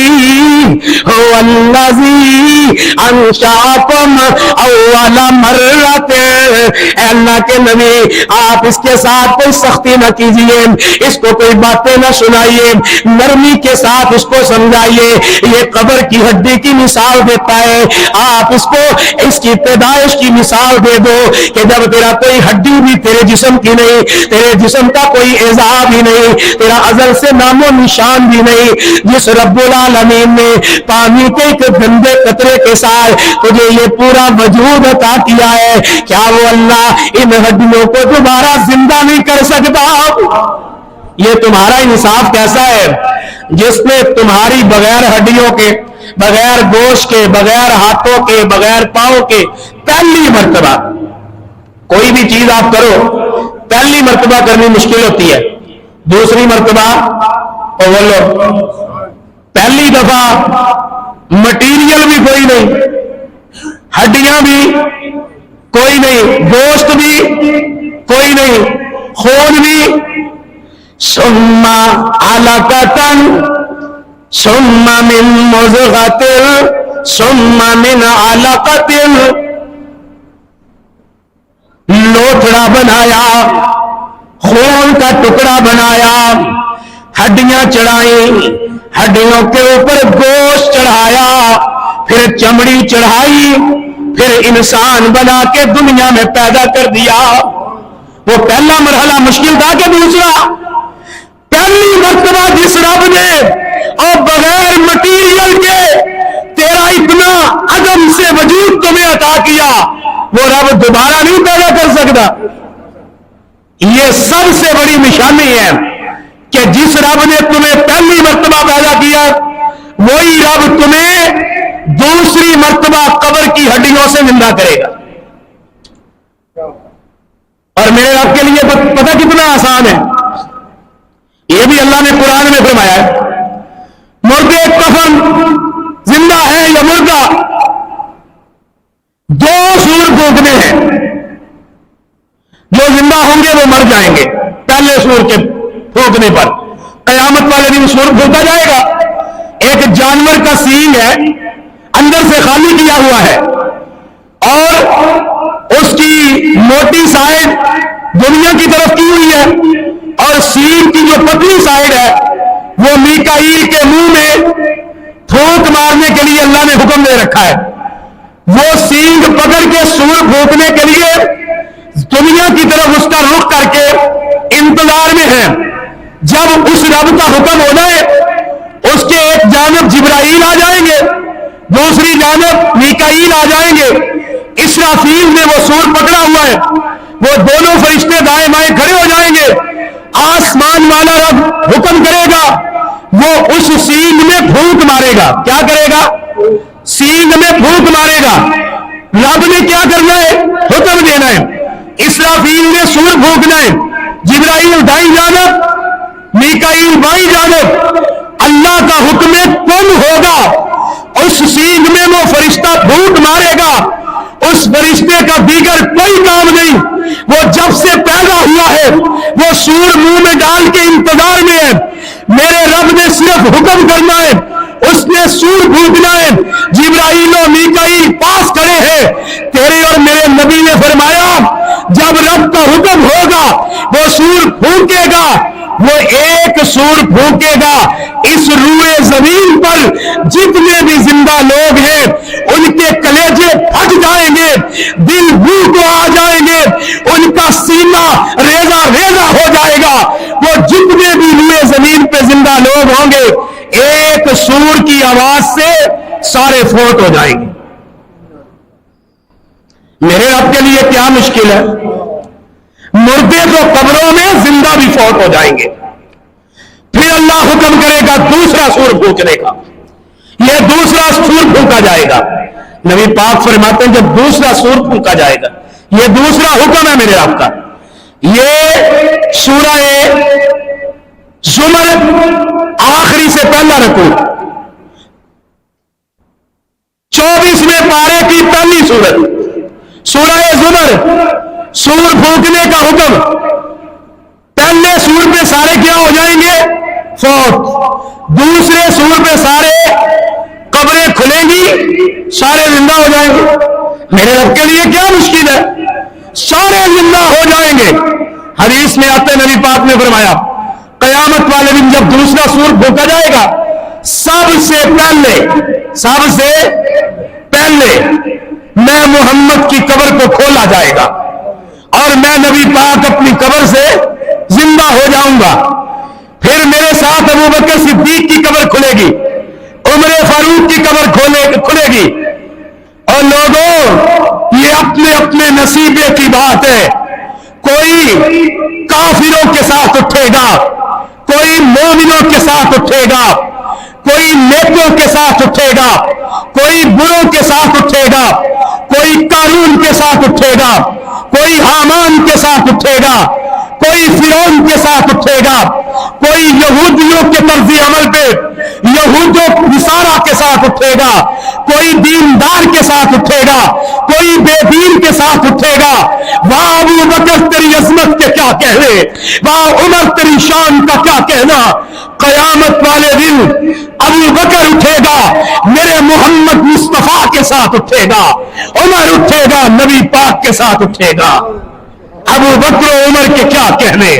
انشأکم اول مرۃ، اے اللہ کے نبی آپ اس کے ساتھ کوئی سختی نہ کیجیے، اس کو کوئی باتیں نہ سنائیے، نرمی کے ساتھ اس کو سمجھائیے۔ یہ قبر کی ہڈی کی مثال دیتا ہے، آپ اس کو اس کی پیدائش کی مثال دے دو کہ جب تیرا کوئی ہڈی بھی تیرے جسم کی نہیں، تیرے جسم کا کوئی اعضاء بھی نہیں، تیرا ازل سے نام و نشان بھی نہیں، جس رب العالمین نے پانی کے ایک گندے قطرے کے ساتھ تجھے یہ پورا وجود عطا کیا ہے، کیا وہ اللہ ان ہڈیوں کو دوبارہ زندہ نہیں کر سکتا؟ یہ تمہارا انصاف کیسا ہے؟ جس نے تمہاری بغیر ہڈیوں کے، بغیر گوشت کے، بغیر ہاتھوں کے، بغیر پاؤں کے پہلی مرتبہ کوئی بھی چیز آپ کرو، پہلی مرتبہ کرنی مشکل ہوتی ہے، دوسری مرتبہ بولو، پہلی دفعہ مٹیریل بھی کوئی نہیں، ہڈیاں بھی کوئی نہیں، گوشت بھی کوئی نہیں، خون بھی، ثم علقۃ ثم من مضغۃ ثم من علقۃ، لوتھڑا بنایا، خون کا ٹکڑا بنایا، ہڈیاں چڑھائیں، ہڈیوں کے اوپر گوشت چڑھایا، پھر چمڑی چڑھائی، پھر انسان بنا کے دنیا میں پیدا کر دیا۔ وہ پہلا مرحلہ مشکل تھا کہ دوسرا؟ پہلی مرتبہ جس رب نے اور بغیر مٹیریل کے تیرا اتنا عدم سے وجود تمہیں عطا کیا، وہ رب دوبارہ نہیں پیدا کر سکتا۔ یہ سب سے بڑی نشانی ہے کہ جس رب نے تمہیں پہلی مرتبہ پیدا کیا، وہی رب تمہیں دوسری مرتبہ قبر کی ہڈیوں سے زندہ کرے گا۔ اور میرے رب کے لیے پتہ کتنا آسان ہے، یہ بھی اللہ نے قرآن میں فرمایا ہے، مردے کفن زندہ ہے یا مردہ، دو سور پھونکنے ہیں، جو زندہ ہوں گے وہ مر جائیں گے پہلے سور کے پھونکنے پر۔ قیامت والے دن سور پھونکا جائے گا، ایک جانور کا سینگ ہے، اندر سے خالی کیا ہوا ہے، اور اس کی موٹی سائڈ دنیا کی طرف کی ہوئی ہے، اور سینگ کی جو پتلی سائڈ ہے وہ میکائیل کے منہ میں پھونک مارنے کے لیے اللہ نے حکم دے رکھا ہے۔ وہ سینگ پکڑ کے سور پھونکنے کے لیے دنیا کی طرف اس کا رخ کر کے انتظار میں ہے۔ جب اس رب کا حکم ہو جائے، اس کے ایک جانب جبرائیل آ جائیں گے، دوسری جانب میکائیل آ جائیں گے، اسرافیل نے وہ سور پکڑا ہوا ہے، وہ دونوں فرشتے دائیں بائیں کھڑے ہو جائیں گے، آسمان والا رب حکم کرے گا، وہ اس سینگ میں پھونک مارے گا۔ کیا کرے گا؟ سینگ میں پھونک مارے گا۔ رب نے کیا کرنا ہے؟ حکم دینا ہے۔ اسرافیل نے سور پھونکنا ہے، جبرائیل دائیں جانب، میکائیل بائیں جانب، اللہ کا حکم کن ہوگا، اس سینگ میں وہ فرشتہ پھونک مارے گا۔ اس فرشتے کا دیگر کوئی کام نہیں، وہ جب سے پیدا ہوا ہے وہ سور منہ میں ڈال کے انتظار میں ہے، میرے رب نے صرف حکم کرنا ہے، اس نے سور پھونکنا ہے، جبرائیل و میکائیل پاس کھڑے ہیں۔ تیرے اور میرے نبی نے فرمایا جب رب کا حکم ہوگا وہ سور پھونکے گا، وہ ایک سور پھونکے گا، اس روئے زمین پر جتنے بھی زندہ لوگ ہیں ان کے کلیجے پھٹ جائیں گے، دل منہ کو آ جائیں گے، ان کا سینہ ریزہ ریزہ ہو جائے گا۔ وہ جتنے بھی روئے زمین پہ زندہ لوگ ہوں گے ایک سور کی آواز سے سارے فوت ہو جائیں گے۔ میرے رب کے لیے کیا مشکل ہے؟ مردے تو قبروں میں، زندہ بھی فوت ہو جائیں گے۔ پھر اللہ حکم کرے گا دوسرا سور پھونکنے کا، یہ دوسرا سور پھونکا جائے گا۔ نبی پاک فرماتے ہیں جب دوسرا سور پھونکا جائے گا، یہ دوسرا حکم ہے میرے رب کا۔ یہ سورہ زمر آخری سے پہلا رکوع، 24ویں پارے کی پہلی سورت، سورہ زمر، سور پھونکنے کا حکم۔ پہلے سور پہ سارے کیا ہو جائیں گے؟ فوت۔ دوسرے سور پہ سارے قبریں کھلیں گی، سارے زندہ ہو جائیں گے۔ میرے رب کے لیے کیا مشکل ہے؟ سارے زندہ ہو جائیں گے. حدیث میں آتے نبی پاک نے فرمایا قیامت والے دن جب دوسرا سور پھونکا جائے گا سب سے پہلے میں محمد کی قبر کو کھولا جائے گا اور میں نبی پاک اپنی قبر سے زندہ ہو جاؤں گا. پھر میرے ساتھ ابو بکر صدیق کی قبر کھلے گی, عمر فاروق کی قبر کھلے گی. اور لوگوں یہ اپنے اپنے نصیبے کی بات ہے. کوئی کافروں کے ساتھ اٹھے گا, کوئی مومنوں کے ساتھ اٹھے گا, کوئی نیکوں کے ساتھ اٹھے گا, کوئی بروں کے ساتھ اٹھے گا, کوئی قارون کے ساتھ اٹھے گا, کوئی حامان کے ساتھ اٹھے گا, کوئی فرعون کے ساتھ اٹھے گا, کوئی یہودیوں کے طرز عمل پہ یہودوں نصارہ کے ساتھ اٹھے گا, کوئی دیندار کے ساتھ اٹھے گا, کوئی بے دین کے ساتھ اٹھے گا. واہ ابو بکر تیری عظمت کے کیا کہنے, واہ عمر تیری شان کا کیا کہنا. قیامت والے دن ابو بکر اٹھے گا میرے محمد مصطفیٰ کے ساتھ اٹھے گا, عمر اٹھے گا نبی پاک کے ساتھ اٹھے گا. ابو بکر و عمر کے کیا کہنے.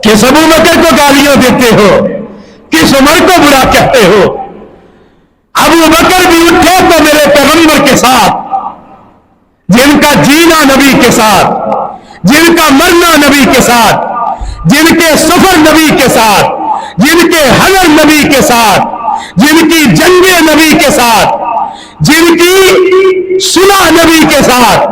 کس ابو بکر کو گالیاں دیتے ہو, کس عمر کو برا کہتے ہو. ابو بکر بھی اٹھے تو میرے پیغمبر کے ساتھ, جن کا جینا نبی کے ساتھ, جن کا مرنا نبی کے ساتھ, جن کے سفر نبی کے ساتھ, جن کے حضر نبی کے ساتھ, جن کی جنگیں نبی کے ساتھ, جن کی صلح نبی کے ساتھ,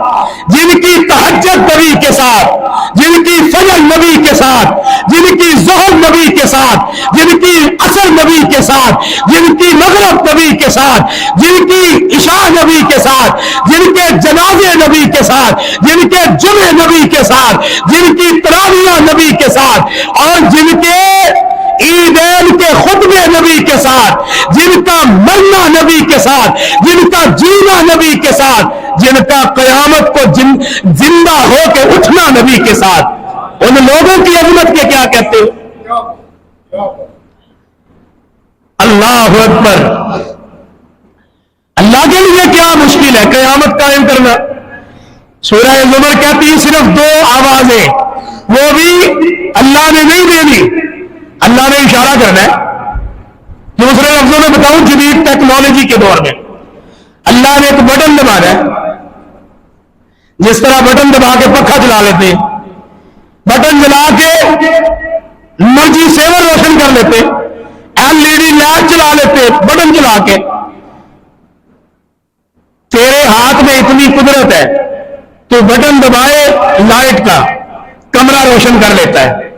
جن کی تہجد نبی کے ساتھ, جن کی فجر نبی کے ساتھ, جن کی ظہر نبی کے ساتھ, جن کی عصر نبی کے ساتھ, جن کی مغرب نبی کے ساتھ, جن کی عشاء نبی کے ساتھ, جن کے جنازے نبی کے ساتھ, جن کے جمعے نبی کے ساتھ, جن کی تراویح نبی کے ساتھ, اور جن کے عیدین کے خطبے نبی کے ساتھ, جن کا مرنا نبی کے ساتھ, جن کا جینا نبی کے ساتھ, جن کا قیامت کو زندہ ہو کے اٹھنا نبی کے ساتھ. ان لوگوں کی عظمت کے کیا کہتے ہو. اللہ اکبر. اللہ کے لیے کیا مشکل ہے قیامت قائم کرنا. سورہ زمر کہتی ہے صرف 2 آوازیں, وہ بھی اللہ نے نہیں دینی, اللہ نے اشارہ کرنا ہے. دوسرے لفظوں میں بتاؤں جدید ٹیکنالوجی کے دور میں اللہ نے ایک بٹن دبانا ہے, جس طرح بٹن دبا کے پنکھا چلا لیتے, بٹن چلا کے مرجی سیور روشن کر لیتے, LED لائٹ چلا لیتے بٹن چلا کے. تیرے ہاتھ میں اتنی قدرت ہے تو بٹن دبائے لائٹ کا کمرہ روشن کر لیتا ہے,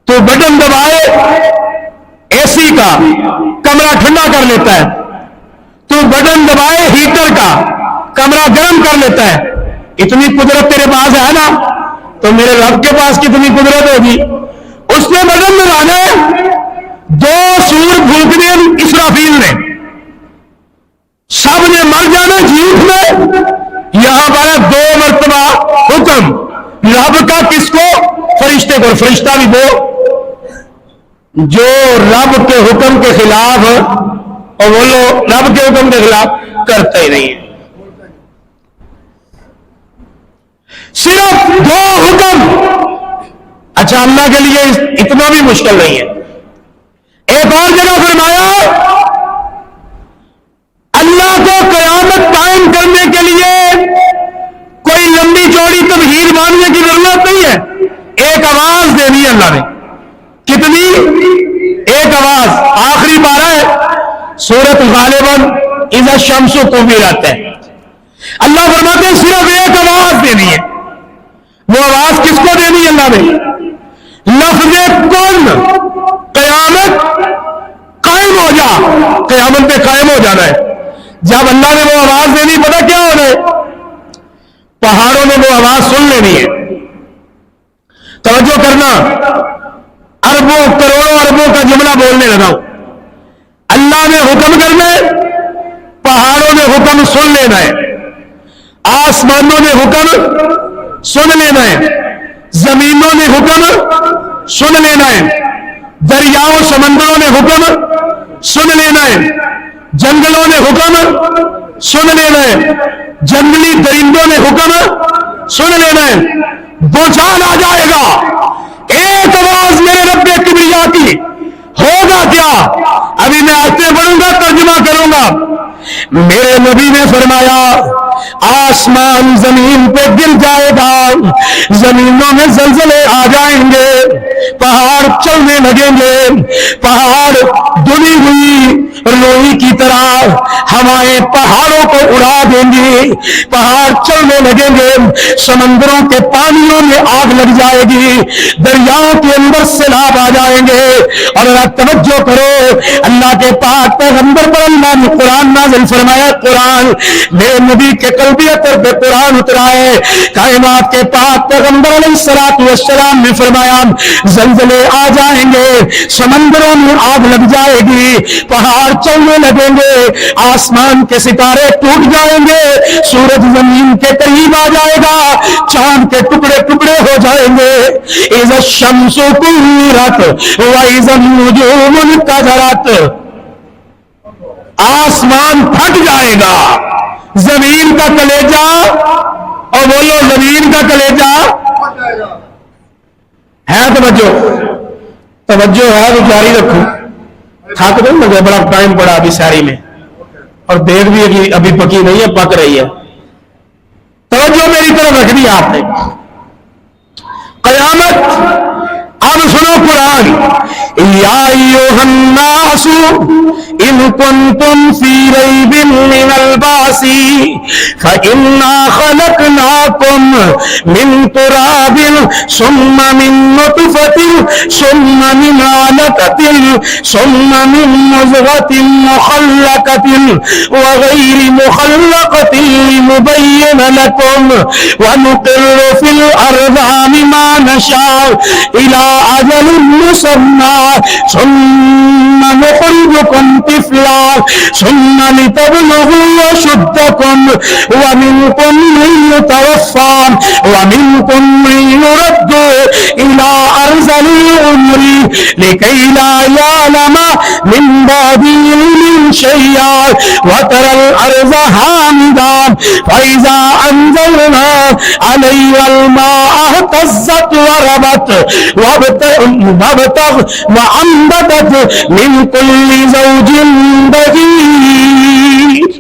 تو بٹن دبائے AC کا کمرہ ٹھنڈا کر لیتا ہے, تو بٹن دبائے ہیٹر کا کمرہ گرم کر لیتا ہے. اتنی قدرت تیرے پاس ہے نا, تو میرے رب کے پاس کتنی قدرت ہوگی. اس نے بٹن دبانا ہے, 2 سور پھونکنے اسرافیل نے, سب نے مر جانا جھوٹ میں. یہاں پر 2 مرتبہ حکم رب کا کس کو, فرشتے کو. فرشتہ بھی 2 جو رب کے حکم کے خلاف, اور وہ لوگ رب کے حکم کے خلاف کرتے ہی نہیں ہیں. صرف 2 حکم. اچھا اللہ کے لیے اتنا بھی مشکل نہیں ہے. ایک اور جگہ فرمایا اللہ کو قیامت قائم کرنے کے لیے کوئی لمبی چوڑی تمہید ماننے کی ضرورت نہیں ہے. ایک آواز دینی ہے اللہ نے. کتنی؟ ایک آواز. آخری پارہ ہے سورۃ غالباً اذا الشمس کورت ہے. اللہ فرماتے ہیں صرف ایک آواز دینی ہے. وہ آواز کس کو دینی ہے اللہ نے؟ لفظ کن, قیامت قائم ہو جا. قیامت پہ قائم ہو جانا ہے. جب اللہ نے وہ آواز دینی, پتہ کیا ہونا ہے؟ پہاڑوں نے وہ آواز سن لینی ہے. توجہ کرنا, اربوں کروڑوں اربوں کا جملہ بولنے لگا ہوں. اللہ نے حکم کرنا ہے, پہاڑوں نے حکم سن لینا ہے, آسمانوں نے حکم سن لینا ہے, زمینوں نے حکم سن لینا ہے, دریاؤں سمندروں نے حکم سن لینا ہے, جنگلوں نے حکم سن لینا ہے، جنگلی درندوں نے حکم سن لینا ہے، بوچھال آ جائے گا، ایک آواز میرے رب کبریا کی، ہوگا کیا؟ ابھی میں آیتیں پڑھوں گا، ترجمہ کروں گا۔ میرے نبی نے فرمایا آسمان زمین پہ گر جائے گا، زمینوں میں زلزلے آ جائیں گے، پہاڑ چلنے لگیں گے، پہاڑ دھلی ہوئی روئی کی طرح ہوائیں پہاڑوں کو اڑا دیں گی، پہاڑ چلنے لگیں گے، سمندروں کے پانیوں میں آگ لگ جائے گی، دریاؤں کے اندر سیلاب آ جائیں گے۔ اور توجہ کرو، اللہ کے پاک پیغمبر پر اللہ نے قرآن نازل فرمایا، قرآن میرے نبی کے قلبی اثر پہ قرآن اترا ہے، کائنات کے پاک پیغمبر علیہ الصلوۃ والسلام نے فرمایا زلزلے آ جائیں گے، سمندروں میں آگ لگ جائے گی، پہاڑ چلنے لگیں گے، آسمان کے ستارے ٹوٹ جائیں گے، سورج زمین کے قریب آ جائے گا، چاند کے ٹکڑے ٹکڑے ہو جائیں گے، اذا الشمس کورت واذا النجوم انکدرت، آسمان پھٹ جائے گا، زمین کا کلیجہ، اور بولو زمین کا کلیجہ ہے۔ توجہ ہے تو جاری رکھو، تھک دو مجھے بڑا ٹائم پڑا ابھی ساری میں، اور دیر بھی ابھی پکی نہیں ہے، پک رہی ہے۔ توجہ میری طرف رکھ دی آپ نے۔ قیامت، اب سنو قرآن، یا ایھا الناس ان کنتم فی ریب من البعث فإنا خلقناکم من تراب ثم من نطفة ثم من علقة ثم من مضغة مخلقة وغير مخلقة لنبين لكم ونقر في الأرحام ما نشاء إلى أجل مسمى ثم نخرجكم طفلا ثم لتبلغوا أشدكم ومنكم من يتوفى ومنكم من يرد إلى أرذل العمر لكي لا يعلم من بعد علم شيئا وترى الأرض هامدة فإذا أنزلنا عليها الماء اهتزت وربت وأنبتت من كل زوج بهيج۔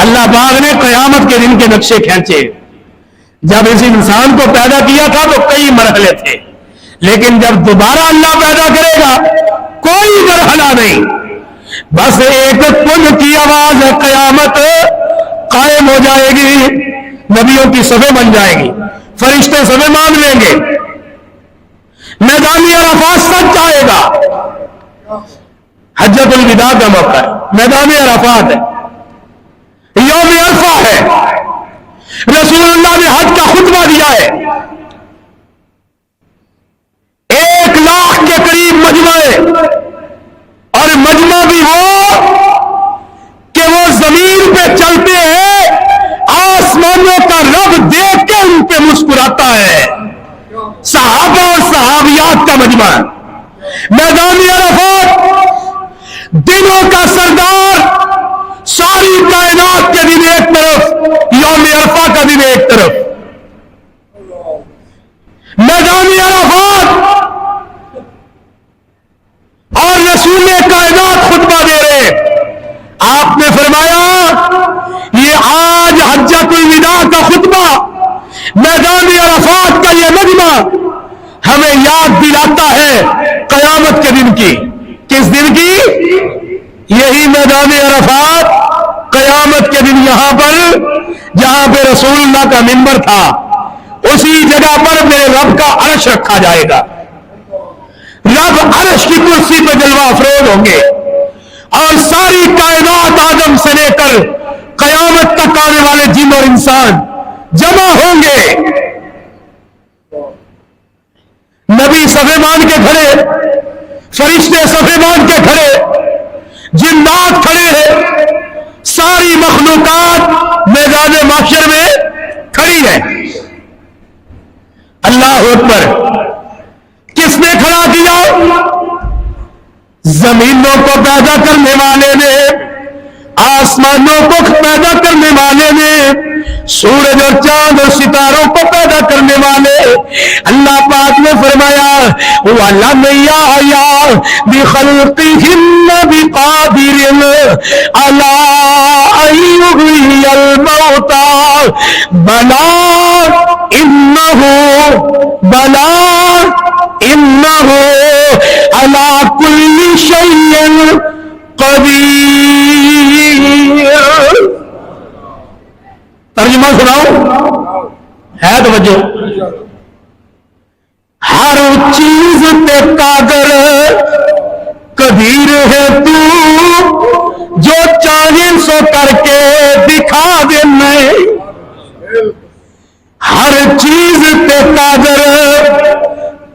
اللہ پاک نے قیامت کے دن کے نقشے کھینچے۔ جب اس انسان کو پیدا کیا تھا تو کئی مرحلے تھے، لیکن جب دوبارہ اللہ پیدا کرے گا کوئی مرحلہ نہیں، بس ایک کن کی آواز ہے، قیامت قائم ہو جائے گی، نبیوں کی صفیں بن جائے گی، فرشتے صفیں مان لیں گے، میدان عرفات سچ جائے گا، حجۃ الوداع کا موقع ہے، میدان عرفات ہے، یوم عرفہ ہے، رسول اللہ نے حج کا خطبہ دیا ہے، 1,00,000 کے قریب مجمع ہے، اور مجمع بھی ہو کہ وہ زمین پہ چلتے ہیں، آسمانوں کا رب دیکھ کے ان پہ مسکراتا ہے، صحابہ اور صحابیات کا مجمع ہے، میدان عرفات، دنوں کا سردار، ساری کائنات کے دن ایک طرف، یوم عرفہ کا دن ایک طرف، میدان عرفات، اور رسول کائنات خطبہ دے رہے، آپ نے فرمایا یہ آج حجۃ الوداع کا خطبہ، میدان عرفات کا یہ مجمع ہمیں یاد دلاتا ہے قیامت کے دن کی۔ کس دن کی؟ یہی میدان عرفات، قیامت کے دن، یہاں پر جہاں پہ رسول اللہ کا منبر تھا، اسی جگہ پر میرے رب کا عرش رکھا جائے گا، رب عرش کی کرسی پہ جلوہ افروز ہوں گے، اور ساری کائنات آدم سے لے کر قیامت تک آنے والے جن اور انسان جمع ہوں گے، نبی صفے مان کے کھڑے، فرشتے صفے مان کے کھڑے، جنات کھڑے ہیں، ساری مخلوقات میدان محشر میں کھڑی ہے۔ اللہ اکبر، کس نے کھڑا کیا؟ زمینوں کو پیدا کرنے والے نے، آسمانوں کو پیدا کرنے والے نے، سورج اور چاند اور ستاروں کو پیدا کرنے والے اللہ پاک نے فرمایا وَلَمْ يَعْيَا بِخَلْقِهِنَّ بِقَادِرٍ عَلَىٰ أَن يُحْيِيَ الْمَوْتَىٰ بَلَىٰ إِنَّهُ عَلَىٰ كُلِّ شَيْءٍ قدیر۔ ترجمہ سناؤ، ہے توجہ؟ ہر چیز پہ قادر قدیر ہے تو، جو چاہے سو کر کے دکھا دے میں۔ ہر چیز پہ قادر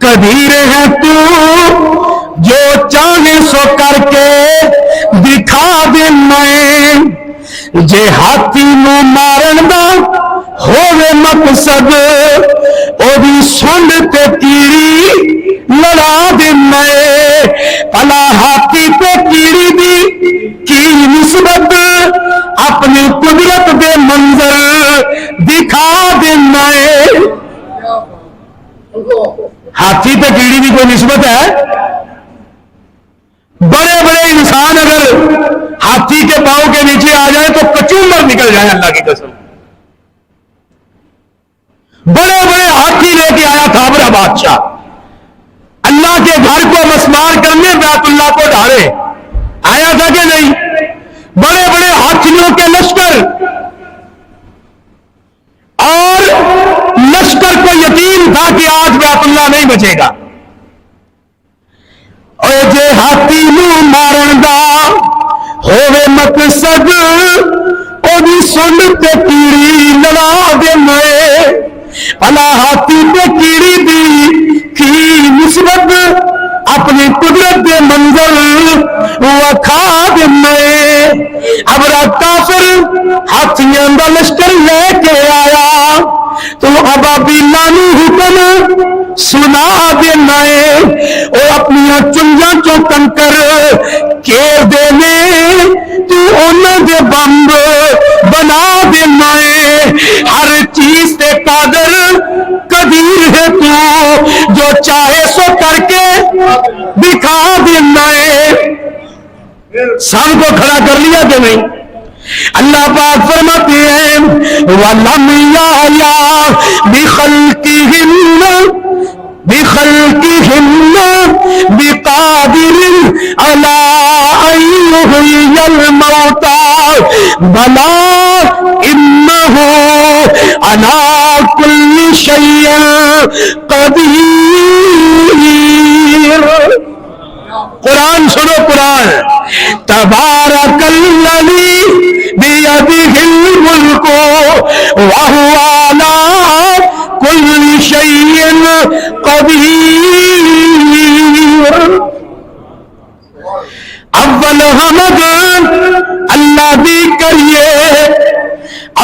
قدیر ہے تو، جو چاہے سو کر کے دکھا دے میں۔ جے ہاتھی نو مارن دا ہووے مقصد، او دی سنڈ تے کیڑی لڑا دے میں۔ بھلا ہاتھی تے کیڑی دی کی نسبت، اپنی قدرت دے منظر دکھا دے میں۔ ہاتھی تے کیڑی دی کوئی نسبت ہے؟ بڑے بڑے انسان اگر ہاتھی کے پاؤں کے نیچے آ جائے تو کچومر نکل جائے، اللہ کی قسم۔ بڑے بڑے ہاتھی لے کے آیا تھا بڑا بادشاہ، اللہ کے گھر کو مسمار کرنے بیت اللہ کو ڈھارے آیا تھا کہ نہیں؟ بڑے بڑے ہاتھیوں کے لشکر، اور لشکر کو یقین تھا کہ آج بیت اللہ نہیں بچے گا۔ اے جے ہاتھی نو مارن دا ہووے مقصد، او دی سنڈ تے کیڑی لڑا دے میں۔ بھلا ہاتھی تے کیڑی دی کی نسبت، اپنی قدرت دے منظر وکھا دے میں۔ ابرا کافر ہاتھیاں دا لشکر لے کے آیا، تو ابابیلاں نو حکم سنا دینا ہے، اور اپنی چنجاں چو کنکر کیر دینے، تو انہاں دے بمب بنا دینا ہے۔ ہر چیز تے قادر قدیر ہے تو، جو چاہے سو کر کے دکھا دینا ہے۔ سب کو کھڑا کر لیا کہ نہیں؟ اللہ پاک فرماتے ہیں وَلَمْ يَعْيَا بِخَلْقِهِنَّ بِقَادِرٍ عَلَىٰ أَن يُحْيِيَ الْمَوْتَىٰ بَلَىٰ إِنَّهُ عَلَىٰ كُلِّ شَيْءٍ قدیر۔ قرآن سنو، قرآن۔ تبارک الذی بیدہ الملک وہو علی کل شیء قدیر۔ اول حمد اللہ دی کریے،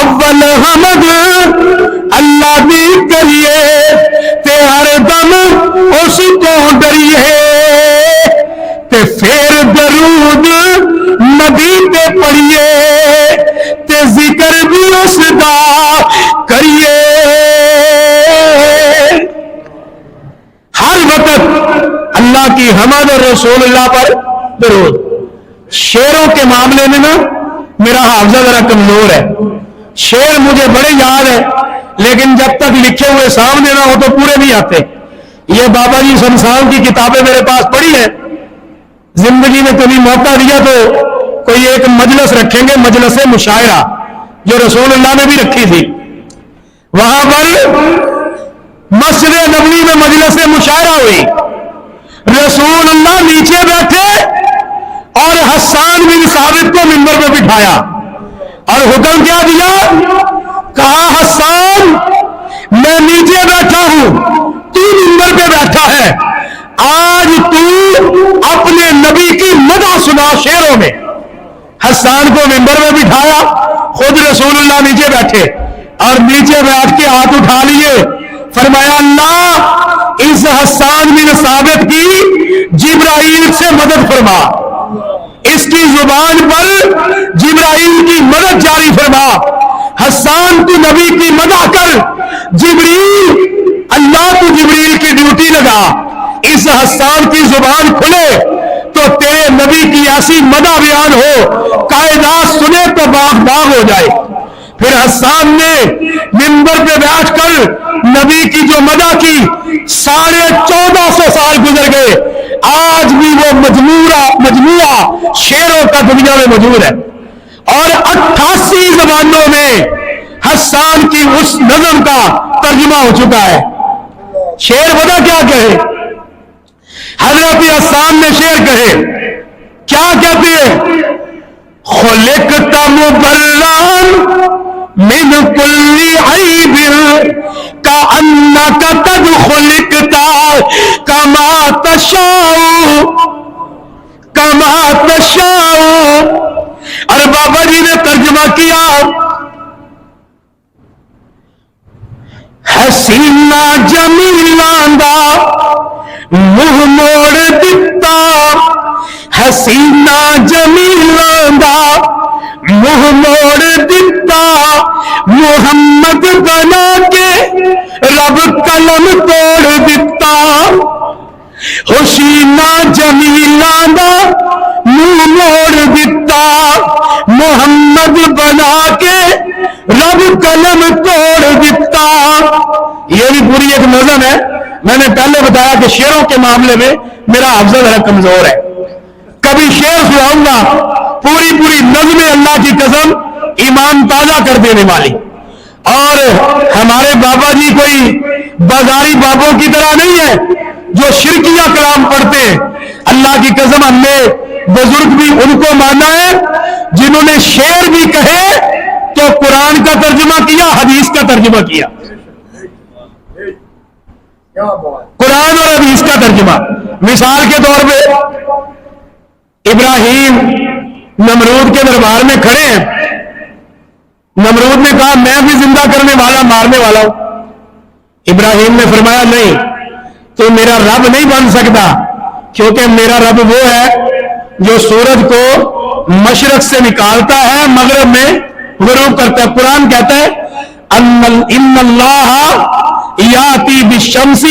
اول حمد اللہ دی کریے، تے ہر دم اس کو ڈریے، تے پھر درود نبی پہ پڑھیے، تے ذکر بھی اس دا کریے۔ ہر وقت اللہ کی حمد اور رسول اللہ پر درود۔ شعروں کے معاملے میں نا میرا حافظہ ذرا کمزور ہے، شعر مجھے بڑے یاد ہے، لیکن جب تک لکھے ہوئے سامنے نہ ہو تو پورے نہیں آتے۔ یہ بابا جی شمشان کی کتابیں میرے پاس پڑھی ہیں، زندگی میں کبھی موقع دیا تو کوئی ایک مجلس رکھیں گے، مجلس مشاعرہ، جو رسول اللہ نے بھی رکھی تھی۔ وہاں پر مسجد نبوی میں مجلس مشاعرہ ہوئی، رسول اللہ نیچے بیٹھے اور حسان بن ثابت کو منبر پہ بٹھایا اور حکم کیا دیا، کہا حسان میں نیچے بیٹھا ہوں، تو منبر پہ بیٹھا ہے، آج تو اپنے نبی کی مدح سنا شعروں میں۔ حسان کو منبر میں بٹھایا، خود رسول اللہ نیچے بیٹھے اور نیچے بیٹھ کے ہاتھ اٹھا لیے، فرمایا اللہ اس حسان بن ثابت کی جبرائیل سے مدد فرما، اس کی زبان پر جبرائیل کی مدد جاری فرما، حسان تو نبی کی مدح کر، جبریل اللہ تو جبریل کی ڈیوٹی لگا، اس حسان کی زبان کھلے تو تیرے نبی کی ایسی مدح بیان ہو کائنات سنے تو باغ باغ ہو جائے۔ پھر حسان نے منبر پہ بیٹھ کر نبی کی جو مدح کی، 1450 سال گزر گئے، آج بھی وہ مجموعہ شعروں کا دنیا میں موجود ہے، اور 88 زبانوں میں حسان کی اس نظم کا ترجمہ ہو چکا ہے۔ شعر بتا کیا کہے؟ حضرت حسان نے شعر کہے، کیا کہتے ہیں؟ خلقت مبرئا من کل عیب کأنک قد خلقت کما تشاء کما تشاء۔ اور بابا جی نے ترجمہ کیا، حسینہ جمیلاں دا منہ موڑ دتا، حسینہ جمیلاں دا منہ موڑ دتا، محمد بنا کے رب قلم توڑ دتا۔ حسینہ جمیلاں دا منہ موڑ دتا، محمد بنا کے رب قلم توڑ دتا۔ یہ بھی پوری ایک نظم ہے۔ میں نے پہلے بتایا کہ شعروں کے معاملے میں میرا حافظہ ذرا کمزور ہے، کبھی شعر سناؤں گا پوری نظم اللہ کی قسم ایمان تازہ کر دینے والی۔ اور ہمارے بابا جی کوئی بازاری بابوں کی طرح نہیں ہے جو شرکیہ کلام پڑھتے ہیں۔ اللہ کی قسم ہم نے بزرگ بھی ان کو مانا ہے جنہوں نے شعر بھی کہے تو قرآن کا ترجمہ کیا، حدیث کا ترجمہ کیا، قرآن اور حدیث کا ترجمہ۔ مثال کے طور پہ ابراہیم نمرود کے دربار میں کھڑے ہیں، نمرود نے کہا میں بھی زندہ کرنے والا مارنے والا ہوں۔ ابراہیم نے فرمایا نہیں، تو میرا رب نہیں بن سکتا، کیونکہ میرا رب وہ ہے جو سورج کو مشرق سے نکالتا ہے مغرب میں غروب کرتا ہے۔ قرآن کہتا ہے ان اللہ یاتی بالشمس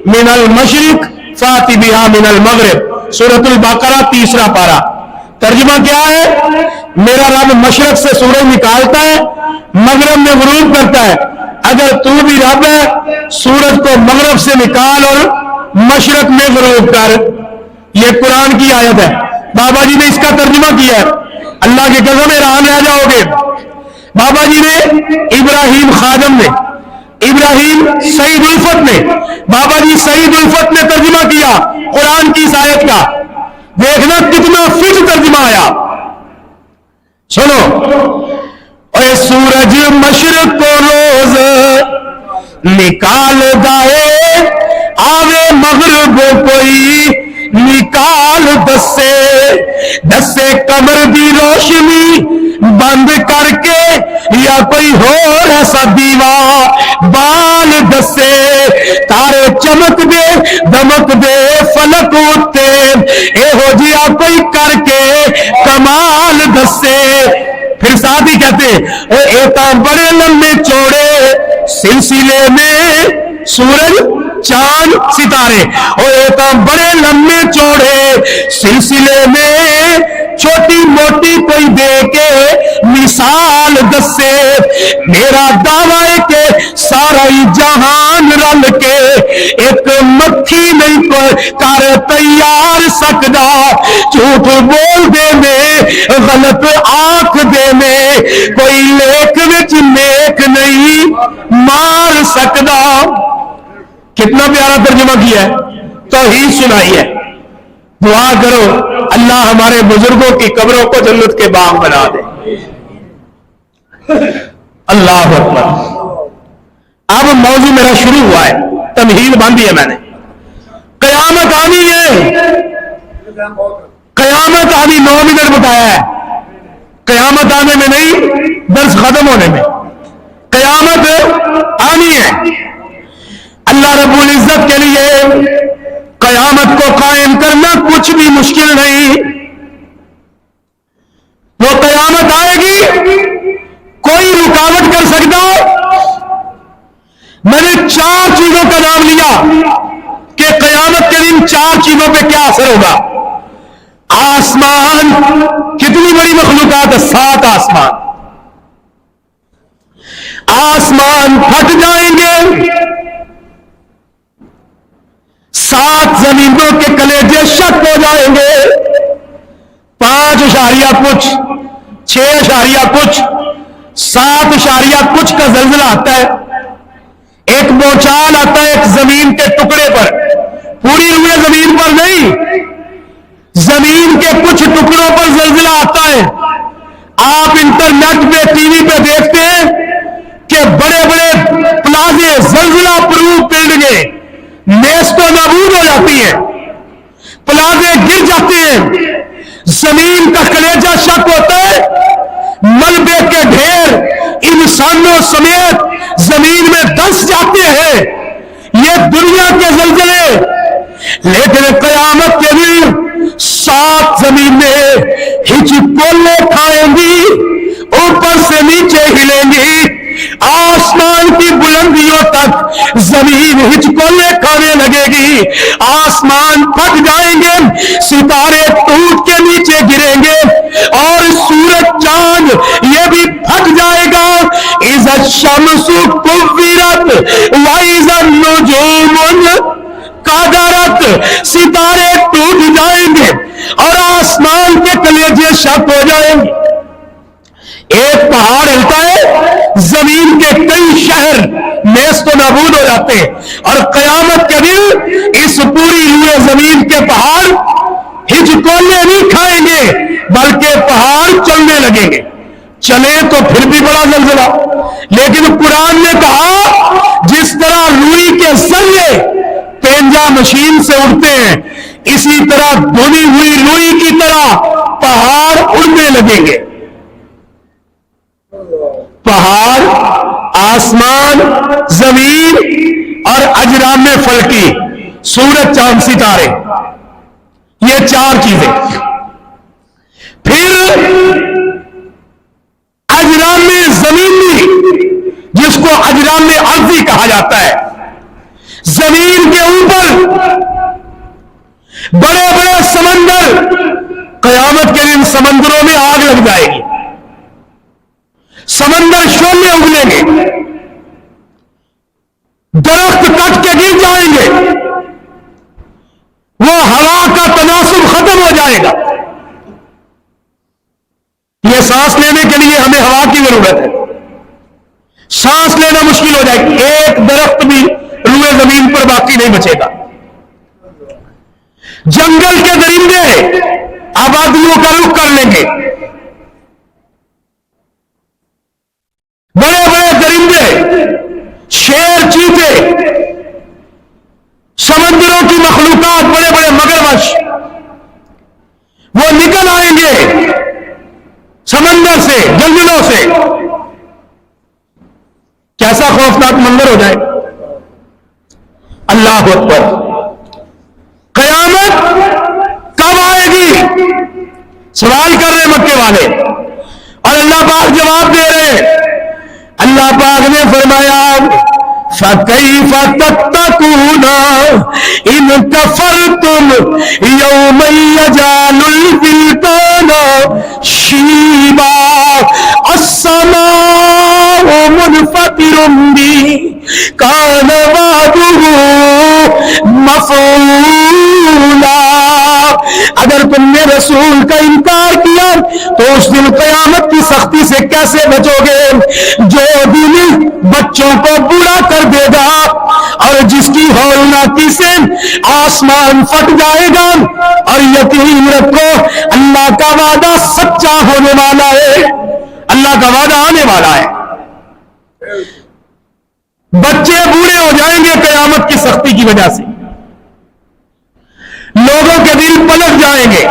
من المشرق فاتی بہا من المغرب، سورۃ البقرہ 3 پارہ۔ ترجمہ کیا ہے؟ میرا رب مشرق سے سورج نکالتا ہے مغرب میں غروب کرتا ہے، اگر تو بھی رب ہے سورج کو مغرب سے نکال اور مشرق میں غروب کر۔ یہ قرآن کی آیت ہے، بابا جی نے اس کا ترجمہ کیا ہے۔ اللہ کی قسم حیران رہ جاؤ گے، بابا جی نے ابراہیم خادم نے، ابراہیم سعید الفت نے، بابا جی سعید الفت نے ترجمہ کیا قرآن کی اس آیت کا۔ دیکھنا کتنا فٹ ترجمہ آیا۔ سنو، اے سورج مشرق کو روز نکال دائے، آوے مغرب کوئی نکال دسے قمر دی روشنی بند کر کے، یا کوئی ہو ایسا دیوا بال دسے، تارے چمک دے دمک دے فلک اتے، اے ہو جیا کوئی کر کے کمال دسے۔ پھر ساتھ ہی کہتے ایتا بڑے لمبے چوڑے سلسلے میں سورج چاند ستارے، اور ایتا بڑے لمبے چوڑے سلسلے میں چھوٹی موٹی کوئی دے کے مثال دسے۔ میرا دعویٰ ہے کہ سارا ہی جہان رل کے ایک مکھی نہیں کر تیار سکدا، جھوٹ بول دے میں غلط آنکھ دے میں کوئی لیک وچ نیک نہیں مار سکدا۔ کتنا پیارا ترجمہ کیا ہے، توحید سنائی ہے۔ دعا کرو اللہ ہمارے بزرگوں کی قبروں کو جنت کے باغ بنا دے۔ اللہ اکبر۔ اب موضوع میرا شروع ہوا ہے، تمہید باندھی ہے میں نے۔ قیامت آنی ہے، قیامت آنی 9 منٹ بتایا ہے، قیامت آنے میں نہیں، درس ختم ہونے میں۔ قیامت آنی ہے، اللہ رب العزت کے لیے قیامت کو قائم کرنا کچھ بھی مشکل نہیں۔ وہ قیامت کوئی رکاوٹ کر سکتا؟ میں نے 4 چیزوں کا نام لیا کہ قیامت کے دن 4 چیزوں پہ کیا اثر ہوگا۔ آسمان، کتنی بڑی مخلوقات ہے، 7 آسمان، آسمان پھٹ جائیں گے، 7 زمینوں کے کلیجے شک ہو جائیں گے، 5 کچھ 6 کچھ 7 کچھ کا زلزلہ آتا ہے، ایک بوچھال آتا ہے ایک زمین کے ٹکڑے پر، پوری روئے زمین پر نہیں، زمین کے کچھ ٹکڑوں پر زلزلہ آتا ہے۔ آپ انٹرنیٹ پہ ٹی وی پہ دیکھتے ہیں کہ بڑے بڑے پلازے، زلزلہ پروف بلڈنگیں نیست و نابود ہو جاتی ہیں، پلازے گر جاتے ہیں، زمین کا کلیجہ شک ہوتا ہے، ملبے کے ڈھیر انسانوں سمیت زمین میں دس جاتے ہیں، یہ دنیا کے زلزلے۔ لیکن قیامت کے دن 7 زمینیں ہچکولے کھائیں گی، اوپر سے نیچے ہلیں گی، آسمان کی بلندیوں تک زمین ہچکولے کھانے لگے گی، آسمان پھٹ جائیں گے، ستارے ٹوٹ کے نیچے گریں گے، اور سورج چاند یہ بھی پھٹ جائے گا۔ اذا الشمس کورت واذا النجوم انکدرت، ستارے ٹوٹ جائیں گے اور آسمان کے کلیجے شک ہو جائیں گے۔ ایک پہاڑ ہلتا ہے، زمین کے کئی شہر نیست و نابود ہو جاتے ہیں، اور قیامت کے دن اس پوری ہوئے زمین کے پہاڑ ہچکولے نہیں کھائیں گے، بلکہ پہاڑ چلنے لگیں گے۔ چلے تو پھر بھی بڑا زلزلہ، لیکن قرآن نے کہا جس طرح روئی کے ذرے پینجا مشین سے اڑتے ہیں، اسی طرح دھلی ہوئی روئی کی طرح پہاڑ اڑنے لگیں گے۔ پہاڑ، آسمان، زمین اور اجرام فلکی، سورج چاند ستارے، یہ 4 چیزیں۔ پھر اجرام زمینی، جس کو اجرام ارضی کہا جاتا ہے، زمین کے اوپر بڑے بڑے سمندر، قیامت کے دن سمندروں میں آگ لگ جائے گی، سمندر شعلے اگلیں گے، درخت کٹ کے گر جائیں گے، وہ ہوا کا تناسب ختم ہو جائے گا۔ یہ سانس لینے کے لیے ہمیں ہوا کی ضرورت ہے، سانس لینا مشکل ہو جائے گی، ایک درخت بھی روئے زمین پر باقی نہیں بچے گا۔ جنگل کے درندے آبادیوں کا رخ کر لیں گے، بڑے بڑے درندے، شیر، چیتے، سمندروں کی مخلوقات، بڑے بڑے مگرمچھ، وہ نکل آئیں گے سمندر سے، جنگلوں سے۔ کیسا خوفناک منظر ہو جائے، اللہ اکبر۔ قیامت کب آئے گی؟ سوال کر رہے مکے والے، اور اللہ پاک جواب دے رہے۔ اللہ پاک نے فرمایا فَكَيْفَ تَتَّقُونَ إِن كَفَرْتُمْ يَوْمًا يَجْعَلُ الْوِلْدَانَ شِيبًا السَّمَاءُ مُنْفَطِرٌ بِهِ كَانَ وَعْدُهُ مَفْعُولًا۔ اگر تم نے رسول کا انکار کیا تو اس دن قیامت کی سختی سے کیسے بچو گے؟ جو دن بچوں کو بوڑھا کر دے گا اور جس کی ہولناکی سے آسمان پھٹ جائے گا، اور یقین رکھو اللہ کا وعدہ سچا ہونے والا ہے، اللہ کا وعدہ آنے والا ہے۔ بچے بوڑھے ہو جائیں گے قیامت کی سختی کی وجہ سے، لوگوں کے دل پلٹ جائیں گے،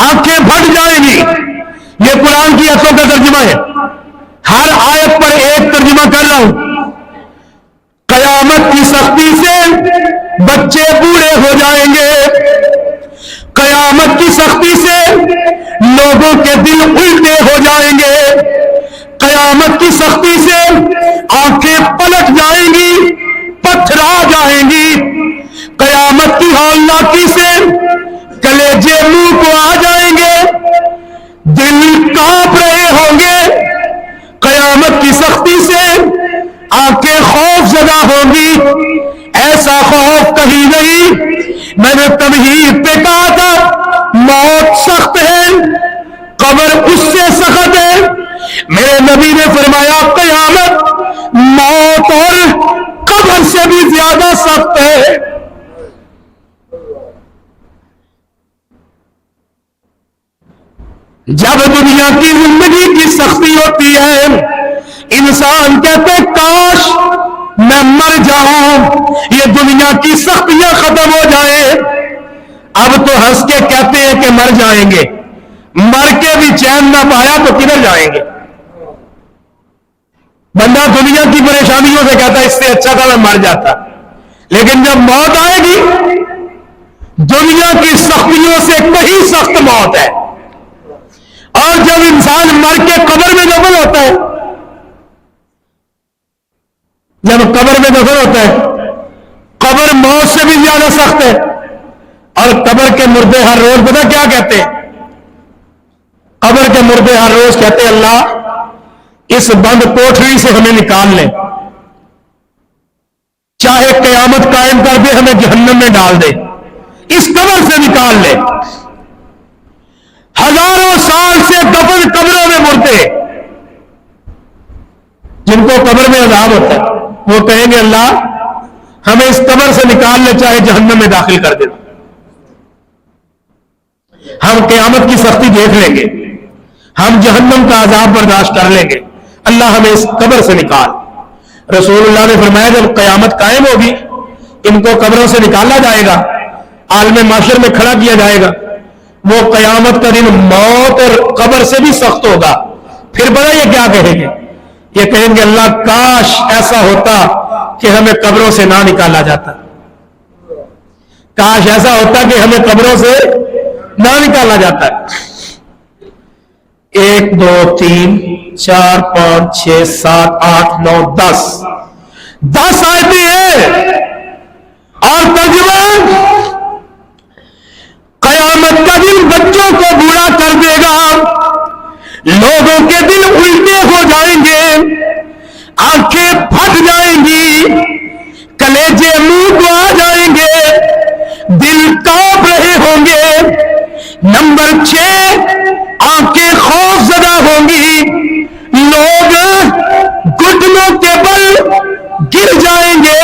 آنکھیں پھٹ جائیں گی۔ یہ قرآن کی آیتوں کا ترجمہ ہے، ہر آیت پر ایک ترجمہ کر رہا ہوں۔ قیامت کی سختی سے بچے بوڑھے ہو جائیں گے، قیامت کی سختی سے لوگوں کے دل الٹے ہو جائیں گے، موت سخت ہے، قبر اس سے سخت ہے۔ میرے نبی نے فرمایا قیامت موت اور قبر سے بھی زیادہ سخت ہے۔ جب دنیا کی زندگی کی سختی ہوتی ہے، انسان کہتے کاش میں مر جاؤں، یہ دنیا کی سختیاں ختم ہو جائیں۔ اب تو ہنس کے کہتے ہیں کہ مر جائیں گے، مر کے بھی چین نہ پایا تو کدھر جائیں گے؟ بندہ دنیا کی پریشانیوں سے کہتا ہے اس سے اچھا تھا میں مر جاتا، لیکن جب موت آئے گی دنیا کی سختیوں سے کہیں سخت موت ہے۔ اور جب انسان مر کے قبر میں دفن ہوتا ہے، جب قبر میں دفن ہوتا ہے، قبر موت سے بھی زیادہ سخت ہے۔ اور قبر کے مردے ہر روز پتہ کیا کہتے ہیں؟ قبر کے مردے ہر روز کہتے ہیں اللہ اس بند کوٹری سے ہمیں نکال لے، چاہے قیامت قائم کر دے ہمیں جہنم میں ڈال دے، اس قبر سے نکال لے۔ ہزاروں سال سے دفن قبروں میں مردے جن کو قبر میں عذاب ہوتا ہے وہ کہیں گے اللہ ہمیں اس قبر سے نکال لے، چاہے جہنم میں داخل کر دے، ہم قیامت کی سختی دیکھ لیں گے، ہم جہنم کا عذاب برداشت کر لیں گے، اللہ ہمیں اس قبر سے نکال۔ رسول اللہ نے فرمایا جب قیامت قائم ہوگی ان کو قبروں سے نکالا جائے گا، عالم محشر میں کھڑا کیا جائے گا، وہ قیامت کا دن موت اور قبر سے بھی سخت ہوگا۔ پھر بڑا یہ کیا کہیں گے؟ یہ کہیں گے اللہ کاش ایسا ہوتا کہ ہمیں قبروں سے نہ نکالا جاتا، کاش ایسا ہوتا کہ ہمیں قبروں سے نہ نکالا جاتا۔ 1 2 3 4 5 6 7 8 9 10 آیتیں ہیں اور ترجمہ قیامت کا دن بچوں کو بوڑھا کر دے گا، لوگوں کے دل الٹے ہو جائیں گے، آنکھیں پھٹ جائیں گی، کلیجے منہ کو آ جائیں گے، دل کانپ رہے ہوں گے۔ نمبر 6 آنکھیں خوف زدہ ہوں گی، لوگ گھٹنوں کے بل گر جائیں گے۔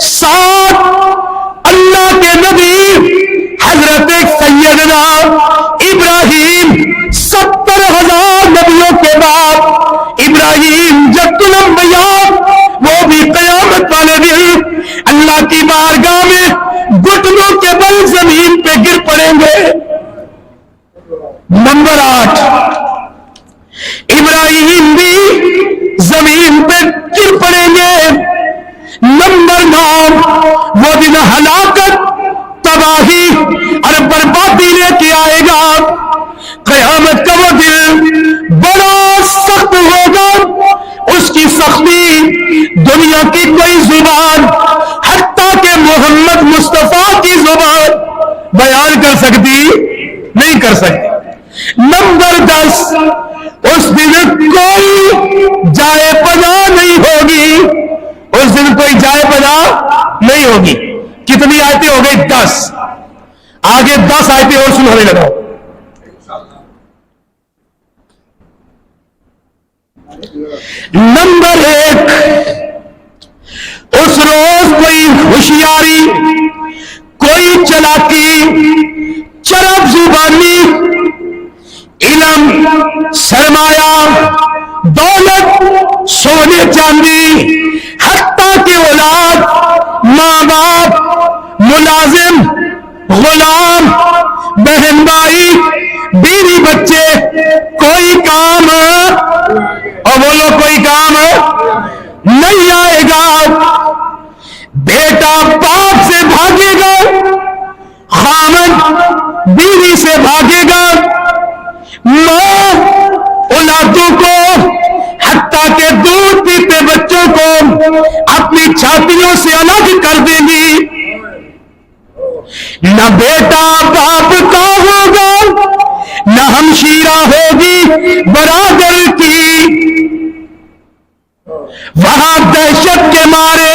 7 اللہ کے نبی حضرت سیدنا ابراہیم 70,000 نبیوں کے بعد ابراہیم جد الانبیاء وہ بھی قیامت والے دن اللہ کی بارگاہ میں گھٹنوں کے بل زمین پہ گر پڑیں گے۔ نمبر 8 ابراہیم بھی زمین پہ گر پڑیں گے۔ نمبر 9 وہ دن ہلاکت تباہی اور بربادی لے کے آئے گا۔ قیامت کا وہ دن بڑا سخت ہوگا، اس کی سختی دنیا کی کوئی زبان حتیٰ کہ محمد مصطفیٰ کی زبان بیان کر سکتی نہیں کر سکتی۔ نمبر 10 اس دن کوئی جائے پناہ نہیں ہوگی، اس دن کوئی جائے پناہ نہیں ہوگی۔ کتنی آیتیں ہو گئی؟ 10۔ آگے 10 آیتیں اور سنانے لگا۔ نمبر 1 اس روز کوئی ہوشیاری، کوئی چلاکی، چرب زبانی، علم، سرمایہ، دولت، سونے چاندی، حتیٰ کہ اولاد، ماں باپ، ملازم، غلام، بہن بھائی، بیوی بچے، کوئی کام اور بولو کوئی کام نہیں آئے گا۔ بیٹا باپ سے بھاگے گا، خامد بیوی سے بھاگے گا، ماں اولادوں کو حتیٰ کہ دودھ پیتے بچوں کو اپنی چھاتیوں سے الگ کر دیں گی۔ نہ بیٹا باپ کا ہوگا، نہ ہمشیرہ ہوگی برادر کی۔ وہاں دہشت کے مارے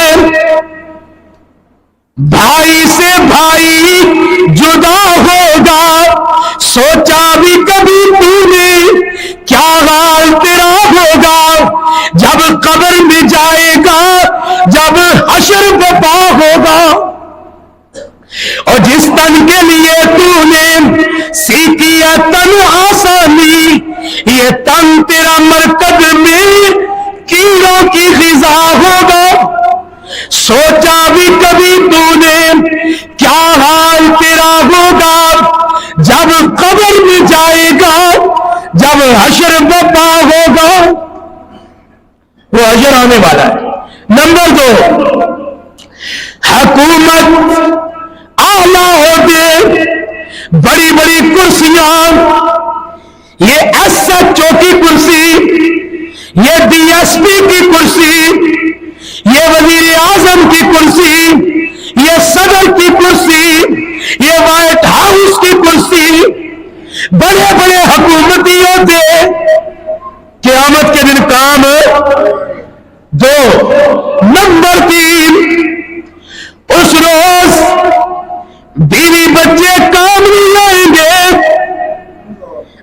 بھائی سے بھائی جدا ہوگا، سو آسانی، یہ تن تیرا مرکز میں کیڑوں کی غذا ہوگا، سوچا بھی کبھی تو نے کیا حال تیرا ہوگا جب قبر میں جائے گا، جب حشر برپا ہوگا۔ وہ حشر آنے والا ہے۔ نمبر 2، حکومت، اعلیٰ عہدے، بڑی بڑی کرسیاں، یہ ایس ایچ او کی کرسی، یہ ڈی ایس پی کی کرسی، یہ وزیر اعظم کی کرسی، یہ صدر کی کرسی، یہ وائٹ ہاؤس کی کرسی، بڑے بڑے حکومتی عہدے، قیامت کے دن کام 2۔ نمبر 3، اس روز بیوی بچے کام نہیں آئیں گے،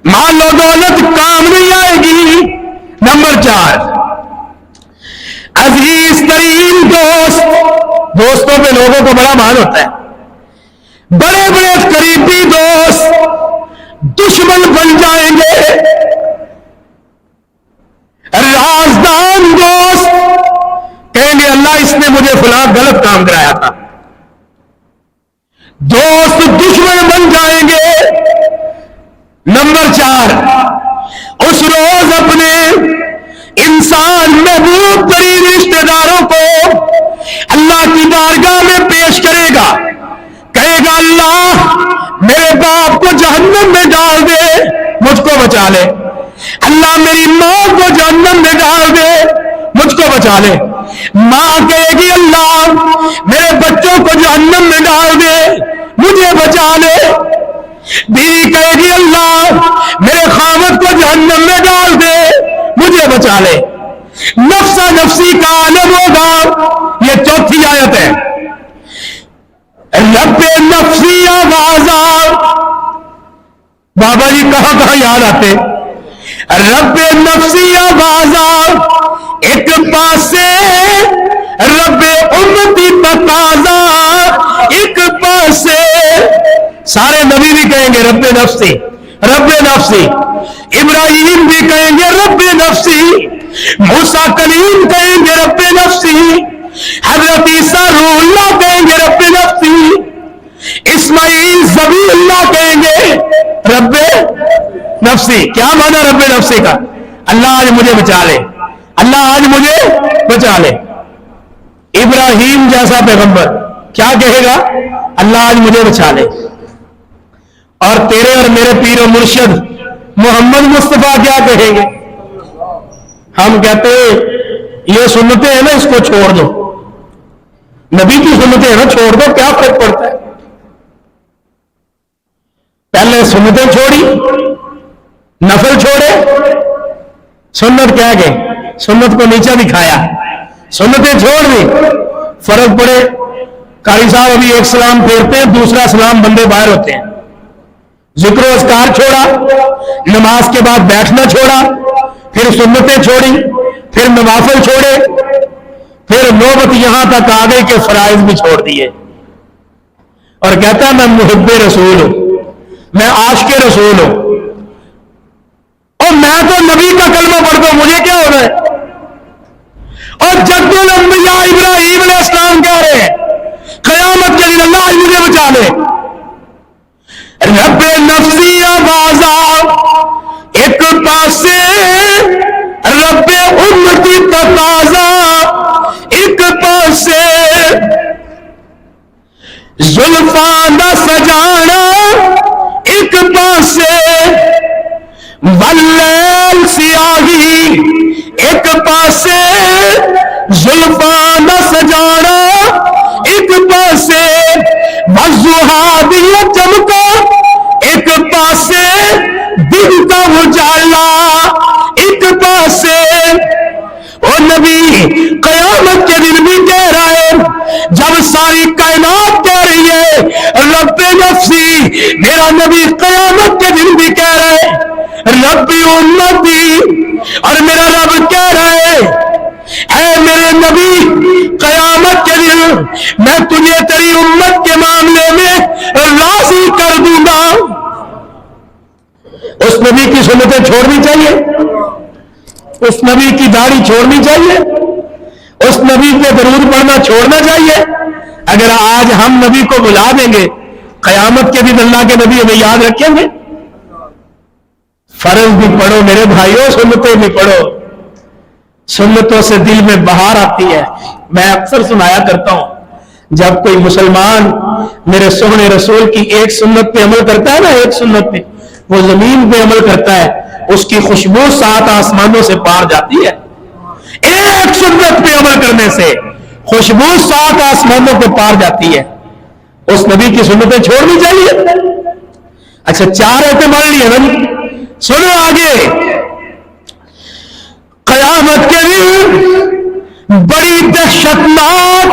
مال و دولت کام نہیں آئے گی۔ نمبر 4، عزیز ترین دوستوں پہ لوگوں کو بڑا مان ہوتا ہے، بڑے بڑے قریبی دوست دشمن بن جائیں گے، رازدان دوست کہیں گے اللہ اس نے مجھے فلاں غلط کام کرایا تھا، دوست دشمن بن جائیں گے۔ نمبر 4، اس روز اپنے انسان محبوب ترین رشتہ داروں کو اللہ کی بارگاہ میں پیش کرے گا، کہے گا اللہ میرے باپ کو جہنم میں ڈال دے، مجھ کو بچا لے، اللہ میری ماں کو جہنم میں ڈال دے، مجھ کو بچا لے۔ ماں کہے گی اللہ میرے بچوں کو جہنم میں ڈال دے، مجھے بچا لے۔ بیوی کہے گی اللہ میرے خاوند کو جہنم میں ڈال دے، مجھے بچا لے۔ نفسا نفسی کا عالم ہوگا۔ یہ 4تھی آیت ہے۔ رب نفسی آوازا، بابا جی کہاں کہاں یاد آتے؟ رب نفسی آوازا، ایک پاسے رب امتی تقاضا، ایک پاسے سارے نبی بھی کہیں گے رب نفسی رب نفسی، ابراہیم بھی کہیں گے رب نفسی، موسیٰ کلیم کہیں گے رب نفسی، حضرت عیسیٰ روح اللہ کہیں گے رب نفسی، اسماعیل ذبیح اللہ کہیں گے رب نفسی۔ کیا معنی رب نفسی کا؟ اللہ آج مجھے بچا لے، اللہ آج مجھے بچا لے۔ ابراہیم جیسا پیغمبر کیا کہے گا؟ اللہ آج مجھے بچا لے۔ اور تیرے اور میرے پیر و مرشد محمد مصطفیٰ کیا کہیں گے؟ ہم کہتے ہیں یہ سنتیں ہیں نا، اس کو چھوڑ دو، نبی کی سنتیں ہیں نا، چھوڑ دو، کیا فرق پڑتا ہے؟ پہلے سنتیں چھوڑی، نفل چھوڑے، سنت کیا گئے، سنت کو نیچا دکھایا، سنتیں چھوڑ دی، فرق پڑے۔ قاری صاحب ابھی ایک سلام پھیرتے ہیں، دوسرا سلام بندے باہر ہوتے ہیں۔ ذکر و اذکار چھوڑا، نماز کے بعد بیٹھنا چھوڑا، پھر سنتیں چھوڑی، پھر نوافل چھوڑے، پھر نوبت یہاں تک آ گئی کہ فرائض بھی چھوڑ دیے، اور کہتا ہے میں محب رسول ہوں، میں عاشق رسول ہوں، اور میں تو نبی کا کلمہ پڑھتا ہوں، مجھے کیا ہونا ہے؟ اور جد الانبیاء ابراہیم علیہ السلام کہہ رہے ہیں قیامت کے دن اللہ مجھے بچا لے۔ رب نفسی آوازا، ایک پاسے رب امتی تقاضا، ایک پاسے زلفاں دا سجانا، ایک پاسے واللیل سیاہی، ایک پاسے زلفاں دا سجانا، ایک پاسے والضحیٰ دیا چمکا، ایک پاسے دن کا اجالا، ایک پاسے۔ اور نبی قیامت کے دن بھی کہہ رہا ہے، جب ساری کائنات کہہ رہی ہے رب نفسی، میرا نبی قیامت کے دن بھی کہہ رہا ہے رب امتی، اور میرا رب کہہ رہا ہے اے میرے نبی قیامت کے دن میں تجھے تیری امت کے معاملے میں راضی کر دوں گا۔ اس نبی کی سنتیں چھوڑنی چاہیے، اس نبی کی داڑھی چھوڑنی چاہیے، اس نبی پہ درود پڑھنا چھوڑنا چاہیے۔ اگر آج ہم نبی کو بلا دیں گے، قیامت کے دن اللہ کے نبی ہمیں یاد رکھیں گے؟ فرض بھی پڑھو میرے بھائیوں، سنتیں بھی پڑھو، سنتوں سے دل میں بہار آتی ہے۔ میں اکثر سنایا کرتا ہوں، جب کوئی مسلمان میرے سونے رسول کی ایک سنت پہ عمل کرتا ہے نا، ایک سنت پہ وہ زمین پہ عمل کرتا ہے، اس کی خوشبو 7 آسمانوں سے پار جاتی ہے۔ ایک سنت پہ عمل کرنے سے خوشبو 7 آسمانوں پہ پار جاتی ہے۔ اس نبی کی سنتیں چھوڑنی چاہیے۔ اچھا 4 ایتیں مان لیے نا جی، سنو آگے۔ قیامت کے دن بڑی دہشتناک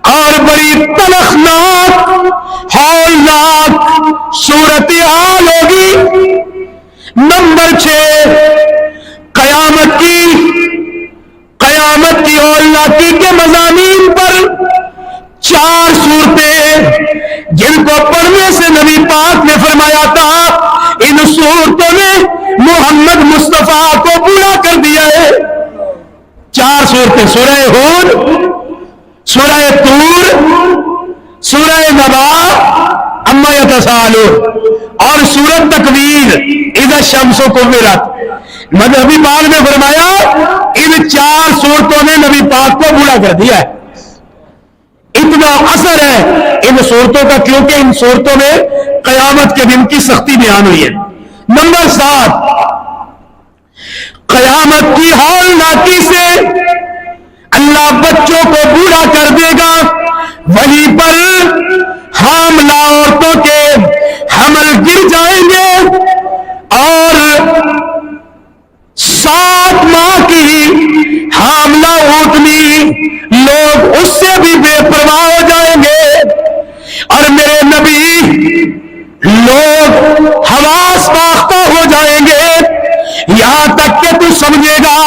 اور بڑی تلخناک ہولناک صورتحال ہوگی۔ نمبر 6، قیامت کی ہولناکی کے مضامین پر 4 صورتیں جن کو پڑھنے سے نبی پاک نے فرمایا تھا ان صورتوں نے محمد مصطفیٰ کو بوڑھا کر دیا ہے۔ 4 صورتیں، سورہ ہود، سورہ طور، سورہ نبا، اما یتساءلون، اور سورۃ تکویر اذا الشمس کورت۔ نبی پاک نے فرمایا ان 4 صورتوں نے نبی پاک کو بوڑھا کر دیا ہے۔ اتنا اثر ہے ان صورتوں کا، کیونکہ ان صورتوں میں قیامت کے دن کی سختی بیان ہوئی ہے۔ نمبر 7، قیامت کی ہولناکی سے اللہ بچوں کو بوڑھا کر دے گا، وہیں پر حاملہ عورتوں کے حمل گر جائیں گے اور 7 ماہ کی حاملہ اونٹنی لوگ اس سے بھی بے پرواہ ہو جائیں گے، اور میرے نبی لوگ حواس باختہ ہو جائیں گے، یہاں تک کہ تو سمجھے گا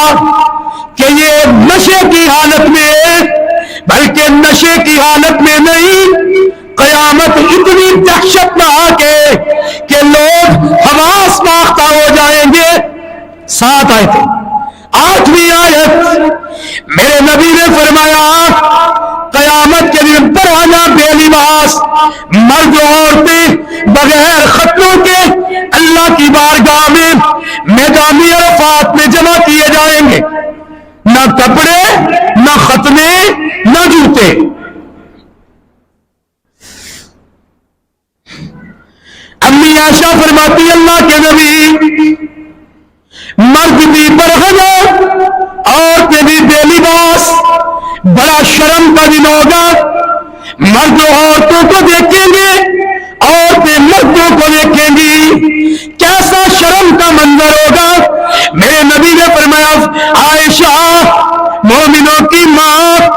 کہ یہ نشے کی حالت میں، بلکہ نشے کی حالت میں نہیں، قیامت اتنی دہشتناک ہے کہ لوگ حواس باختہ ہو جائیں گے۔ 7 آیتیں۔ 8ویں آیت میرے نبی نے فرمایا قیامت کے دن پرانا بے لباس مرد و عورتیں بغیر ختنوں کے اللہ کی بارگاہ میں میدان عرفات میں جمع کیے جائیں گے، نہ کپڑے، نہ ختنے، نہ جوتے۔ امی عائشہ فرماتی اللہ کے نبی مرد بھی برہنہ عورتیں بھی بے لباس، بڑا شرم کا دن ہوگا۔ مرد عورتوں کو دیکھیں گے، عورتیں مردوں کو دیکھیں گی، کیسا شرم کا منظر ہوگا۔ میرے نبی نے فرمایا عائشہ مومنوں کی ماں،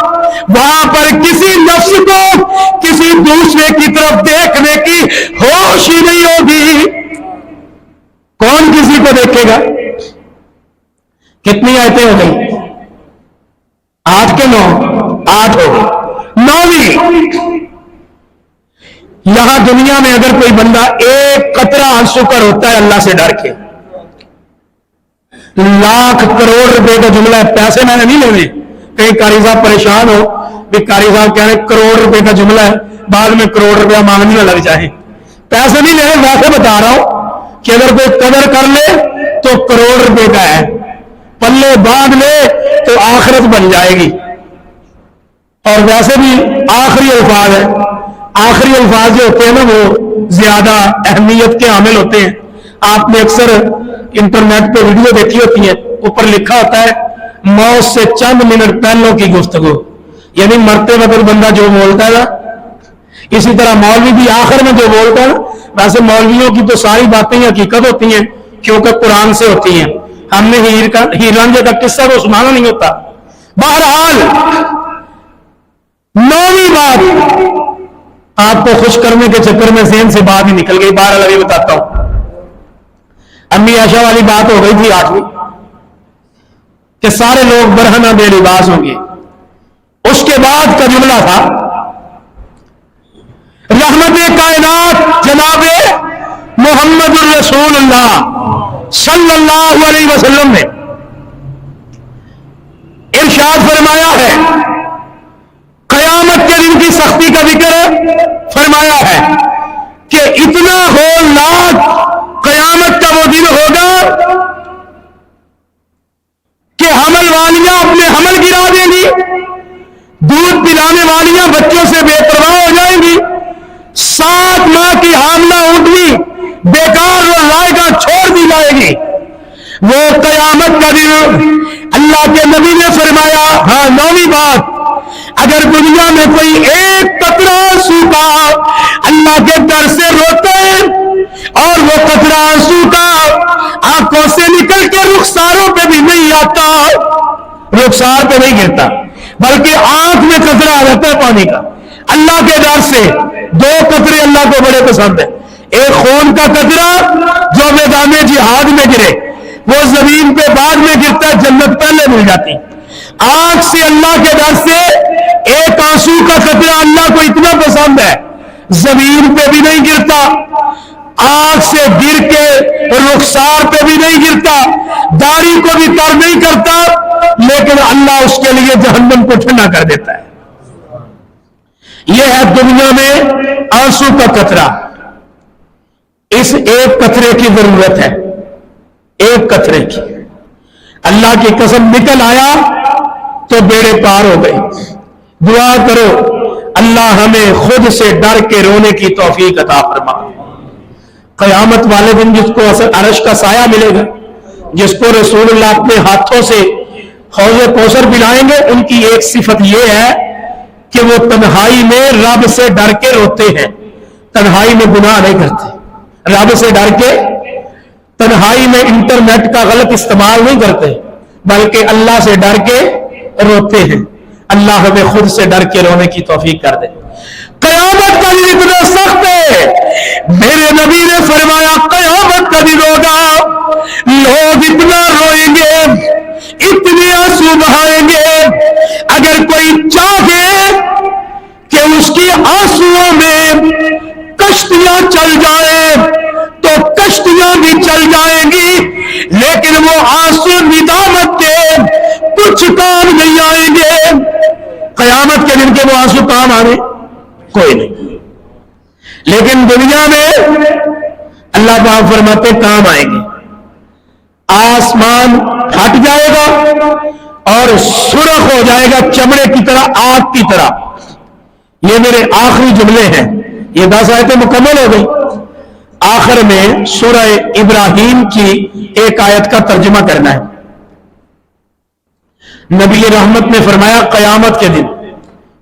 وہاں پر کسی نفس کو کسی دوسرے کی طرف دیکھنے کی ہوش ہی نہیں ہوگی۔ کون کسی کو دیکھے گا؟ کتنی آیتیں ہو گئی؟ 8 کے 9؟ 8 ہو گئی۔ 9ویں، یہاں دنیا میں اگر کوئی بندہ ایک قطرہ آنسو کا روتا ہے اللہ سے ڈر کے، لاکھ کروڑ روپے کا جملہ ہے، پیسے میں نے نہیں لینے، کہیں قاری صاحب پریشان ہو بھی قاری صاحب کہہ رہے کروڑ روپے کا جملہ ہے، بعد میں کروڑ روپیہ مانگنے لگ جائیں، پیسے نہیں لینے، ویسے بتا رہا ہوں کہ اگر کوئی قدر کر لے تو کروڑ روپے کا ہے، پلے باندھ لے تو آخرت بن جائے گی۔ اور ویسے بھی آخری الفاظ ہے، آخری الفاظ جو ہوتے ہیں نا وہ زیادہ اہمیت کے حامل ہوتے ہیں۔ آپ نے اکثر انٹرنیٹ پہ ویڈیو دیکھی ہوتی ہے، اوپر لکھا ہوتا ہے موت سے چند منٹ پہلوں کی گفتگو، یعنی مرتے وقت بندہ جو بولتا ہے نا، اسی طرح مولوی بھی آخر میں جو بولتا ہے نا، ویسے مولویوں کی تو ساری باتیں حقیقت ہوتی ہیں کیونکہ قرآن سے ہوتی ہیں، ہم نے ہیر رانجھے کا قصہ تو سنانا نہیں ہوتا۔ بہرحال 9ویں بات آپ کو خوش کرنے کے چکر میں ذہن سے بات ہی نکل گئی، بہرحال ابھی بتاتا ہوں۔ امی عائشہ والی بات ہو گئی تھی 8ویں کہ سارے لوگ برہنہ بے لباس ہوں گے۔ اس کے بعد کا جملہ تھا رحمت کائنات جناب محمد الرسول اللہ صلی اللہ علیہ وسلم نے ارشاد فرمایا ہے، قیامت کے دن کی سختی کا ذکر فرمایا ہے کہ اتنا ہولناک قیامت کا وہ دن ہوگا کہ حمل والیاں اپنے حمل گرا دیں گی، دودھ پلانے والیاں بچوں سے بے پرواہ ہو جائیں گی، 7 ماہ کی حاملہ اونٹنی بیکار اور رائے گا چھوڑ دی جائے گی۔ وہ قیامت کا دن اللہ کے نبی نے فرمایا، ہاں 9ویں بات، اگر دنیا میں کوئی ایک قطرہ آنسو کا اللہ کے در سے روتے اور وہ قطرہ آنسو کا آنکھوں سے نکل کے رخساروں پہ بھی نہیں آتا، رخسار پہ نہیں گرتا بلکہ آنکھ میں قطرہ آ جاتا ہے پانی کا اللہ کے در سے۔ 2 قطرے اللہ کو بڑے پسند ہیں، ایک خون کا قطرہ جو میدان جہاد میں گرے، وہ زمین پہ بعد میں گرتا ہے، جنت پہلے مل جاتی۔ آنکھ سے اللہ کے در سے ایک آنسو کا قطرہ اللہ کو اتنا پسند ہے، زمین پہ بھی نہیں گرتا، آنکھ سے گر کے رخسار پہ بھی نہیں گرتا، داڑھی کو بھی تر نہیں کرتا، لیکن اللہ اس کے لیے جہنم کو ٹھنڈا کر دیتا ہے۔ یہ ہے دنیا میں آنسو کا قطرہ۔ اس ایک قطرے کی ضرورت ہے، ایک قطرے کی۔ اللہ کی قسم نکل آیا تو بیڑے پار ہو گئے۔ دعا کرو اللہ ہمیں خود سے ڈر کے رونے کی توفیق عطا فرما۔ قیامت والے دن جس کو عرش کا سایہ ملے گا، جس کو رسول اللہ اپنے ہاتھوں سے حوض کوثر پلائیں گے، ان کی ایک صفت یہ ہے کہ وہ تنہائی میں رب سے ڈر کے روتے ہیں، تنہائی میں گناہ نہیں کرتے، رب سے ڈر کے تنہائی میں انٹرنیٹ کا غلط استعمال نہیں کرتے، بلکہ اللہ سے ڈر کے روتے ہیں۔ اللہ ہمیں خود سے ڈر کے رونے کی توفیق کر دے۔ قیامت کا دن اتنا سخت ہے، میرے نبی نے فرمایا قیامت کا دن ہوگا، لوگ اتنا روئیں گے، اتنے آنسو بہائیں گے، اگر کوئی چاہے کہ اس کی آنسوؤں میں کشتیاں چل جائیں تو کشتیاں بھی چل جائیں گی، لیکن وہ آنسو ندامت کے کچھ کام نہیں آئیں گے۔ قیامت کے دن کے وہ آنسو کام آنے کوئی نہیں، لیکن دنیا میں اللہ پاک فرماتے کام آئیں گے۔ آسمان پھٹ جائے گا اور سرخ ہو جائے گا چمڑے کی طرح، آگ کی طرح۔ یہ میرے آخری جملے ہیں، یہ 10 آیتیں مکمل ہو گئی۔ آخر میں سورہ ابراہیم کی ایک آیت کا ترجمہ کرنا ہے۔ نبی رحمت نے فرمایا قیامت کے دن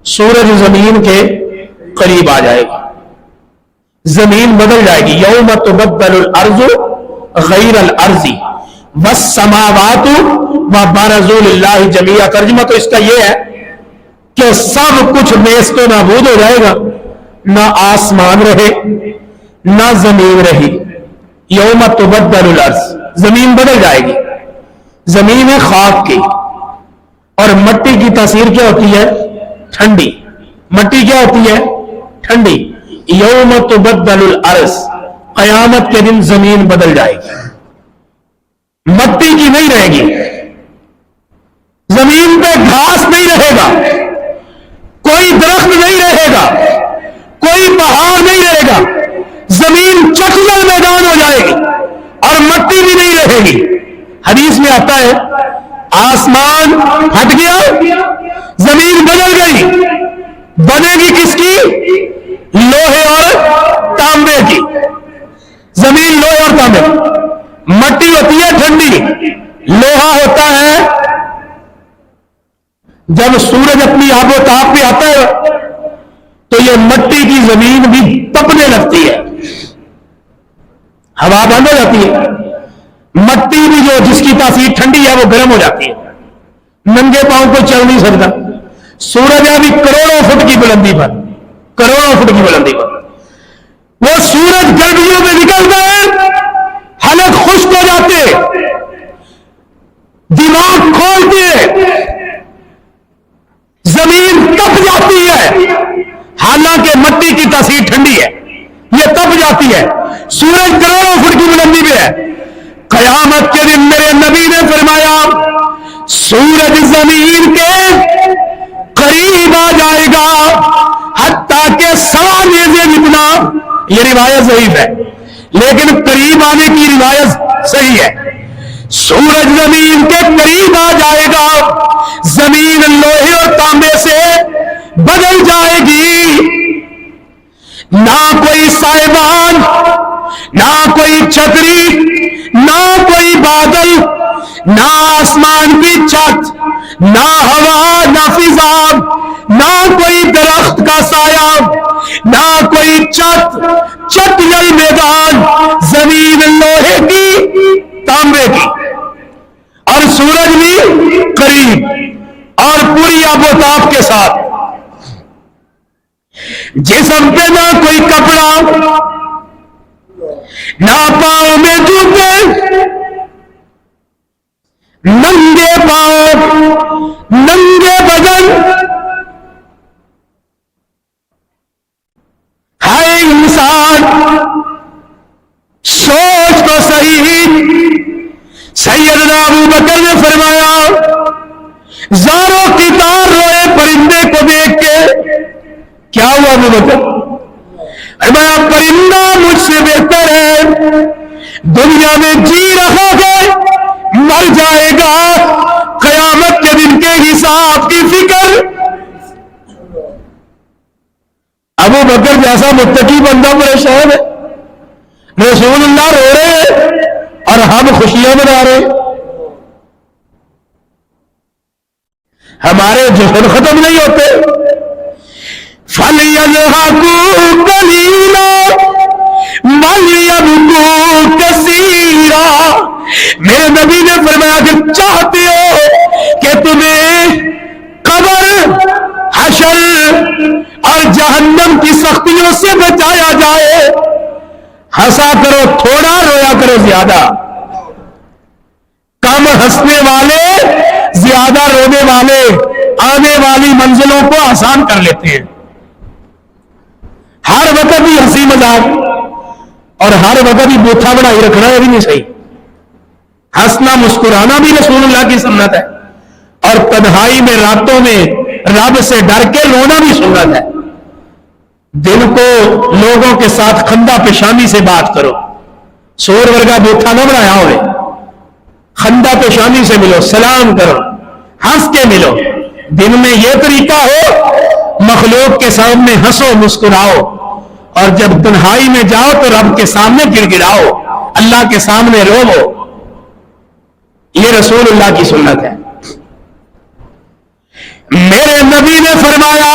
سورج زمین کے قریب آ جائے گا، زمین بدل جائے گی۔ یوم تبدل الارض غیر الارض والسماوات وبرزوا للہ جمیعا۔ ترجمہ تو اس کا یہ ہے کہ سب کچھ نیست و نابود ہو جائے گا، نہ آسمان رہے نہ زمین رہی۔ یوم تبدل الارض، زمین بدل جائے گی۔ زمین ہے خاک کی، اور مٹی کی تاثیر کیا ہوتی ہے؟ ٹھنڈی۔ مٹی کیا ہوتی ہے؟ ٹھنڈی۔ یوم تبدل الارض، قیامت کے دن زمین بدل جائے گی، مٹی کی نہیں رہے گی، زمین پہ گھاس نہیں رہے گا، کوئی درخت نہیں رہے گا، کوئی پہاڑ نہیں رہے گا، زمین چکل میدان ہو جائے گی اور مٹی بھی نہیں رہے گی۔ حدیث میں آتا ہے آسمان ہٹ گیا، زمین بدل گئی، بنے گی کس کی؟ لوہے اور تانبے کی۔ زمین لوہے اور تانبے، مٹی ہوتی ہے ٹھنڈی، لوہا ہوتا ہے جب سورج اپنی آب و تاب پہ آتا ہے تو یہ مٹی کی زمین بھی تپنے لگتی ہے، ہوا بند ہو جاتی ہے، مٹی بھی جو جس کی تاثیر ٹھنڈی ہے وہ گرم ہو جاتی ہے، ننگے پاؤں کو چل نہیں سکتا۔ سورج ابھی کروڑوں فٹ کی بلندی پر، کروڑوں فٹ کی بلندی پر، وہ سورج گرمیوں میں نکلتا ہے، حلق خشک ہو جاتے، دماغ کھولتے، زمین تپ جاتی ہے، حالانکہ مٹی کی تاثیر ٹھنڈی ہے، یہ تپ جاتی ہے۔ سورج کروڑوں فٹ کی بلندی پہ ہے. قیامت کے دن میرے نبی نے فرمایا سورج زمین کے قریب آ جائے گا حتیٰ کہ سوا نیزے جتنا. یہ روایت ضعیف ہے لیکن قریب آنے کی روایت صحیح ہے. سورج زمین کے قریب آ جائے گا, زمین لوہے اور تانبے سے بدل جائے گی, نہ کوئی سائبان, نہ کوئی چھتری, نہ کوئی بادل, نہ آسمان کی چھت, نہ ہوا, نہ فضا, نہ کوئی درخت کا سایہ, نہ کوئی چٹل میدان, زمین لوہے کی تانبے کی اور سورج بھی قریب اور پوری آب و تاب کے ساتھ. جسم پہ نہ کوئی کپڑا, نہ پاؤں میں جوتے, ننگے پاؤں, ننگے بدن. ہے انسان سوچ تو صحیح. سیدنا ابو بکر نے فرمایا زاروں کی تار روئے پرندے کو دیکھ کے. کیا ہوا ابو بکر؟ فرمایا پرندہ مجھ سے بہتر ہے, دنیا میں جی رہا ہے مر جائے گا, قیامت کے دن کے حساب کی فکر. ابو بکر جیسا متقی بندہ پریشان ہے, رسول اللہ رو رہے ہیں اور ہم خوشیاں منا رہے ہیں. ہمارے جوہر ختم نہیں ہوتے. فَلْيَضْحَكُوا قَلِيلًا وَلْيَبْكُوا كَثِيرًا. میرے نبی نے فرمایا کہ چاہتے ہو کہ تمہیں قبر, حشر اور جہنم کی سختیوں سے بچایا جائے, ہنسا کرو تھوڑا, رویا کرو زیادہ. کم ہنسنے والے زیادہ رونے والے آنے والی منزلوں کو آسان کر لیتے ہیں. ہر وقت بھی ہنسی مذاق اور ہر وقت بھی بوتھا بنائی رکھنا یہ بھی نہیں صحیح. ہنسنا مسکرانا بھی رسول اللہ کی سنت ہے, اور تنہائی میں راتوں میں رب سے ڈر کے رونا بھی سنت ہے. دل کو لوگوں کے ساتھ خندہ پیشانی سے بات کرو, سور ورگا بوتھا نہ بنایا ہوئے. خندہ پیشانی سے ملو, سلام کرو, ہنس کے ملو. دن میں یہ طریقہ ہو مخلوق کے سامنے ہنسو مسکراؤ, اور جب تنہائی میں جاؤ تو رب کے سامنے گر گراؤ, اللہ کے سامنے رو. یہ رسول اللہ کی سنت ہے. میرے نبی نے فرمایا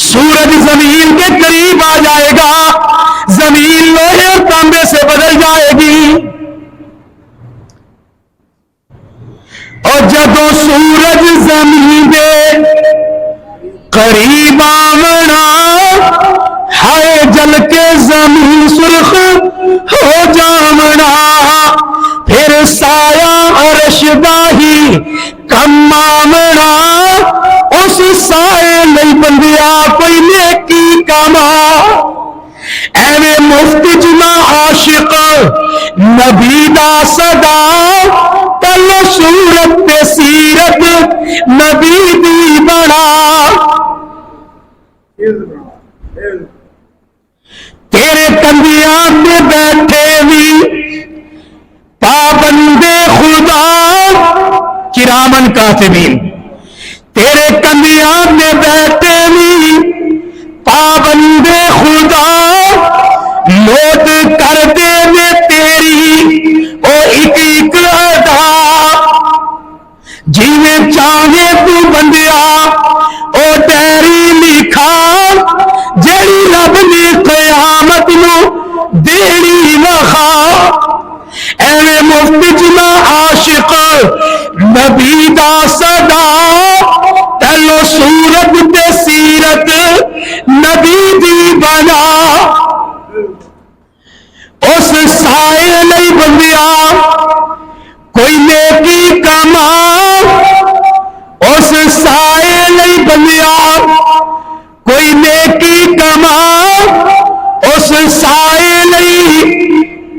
سورج زمین کے قریب آ جائے گا, زمین لوہے اور تانبے سے بدل جائے گی. اور جب سورج زمین دے قریب آمنا, ہائے جل کے زمین سرخ ہو جامنا, پھر سایہ عرش باہی کم آمنا, اس سائے نہیں بندیا کوئی نیکی کما. ایوے مفت جنا عاشق نبی دا صدا, پلو صورت تے سیرت نبی دی بنا. تیرے کندیاں میں بیٹھے بھی پابندے خدا کرامن کاتبین, تیرے کندیاں میں بیٹھے بھی پابندے خدا, نوٹ کر دے میں تیری او ایک ایک ادا. جیویں چاہے تو بندیا او ڈیری لکھا, جیڑی رب نے قیامت نو دیڑی وخا. ایویں مفت جنا عاشق نبی دا صدا, تلو صورت تے سیرت نبی دی بنا. اس سائے نہیں بندیا کوئی نیکی کما, اس سائے نہیں بندیا کوئی نیکی کما, اس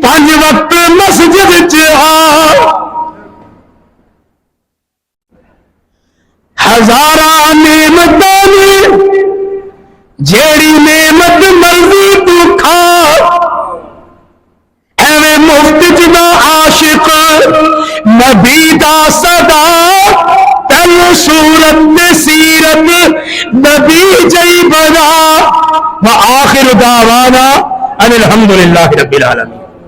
5 وقت مسجد چ ہزاراں نعمتاں جیڑی نعمت مرضی تو کھا ایویں مفت جدا عاشق نبی دا صدا تینو صورت تے سیرت نبی جئی بنا وآخر دعوانا ان الحمدللہ رب العالمین.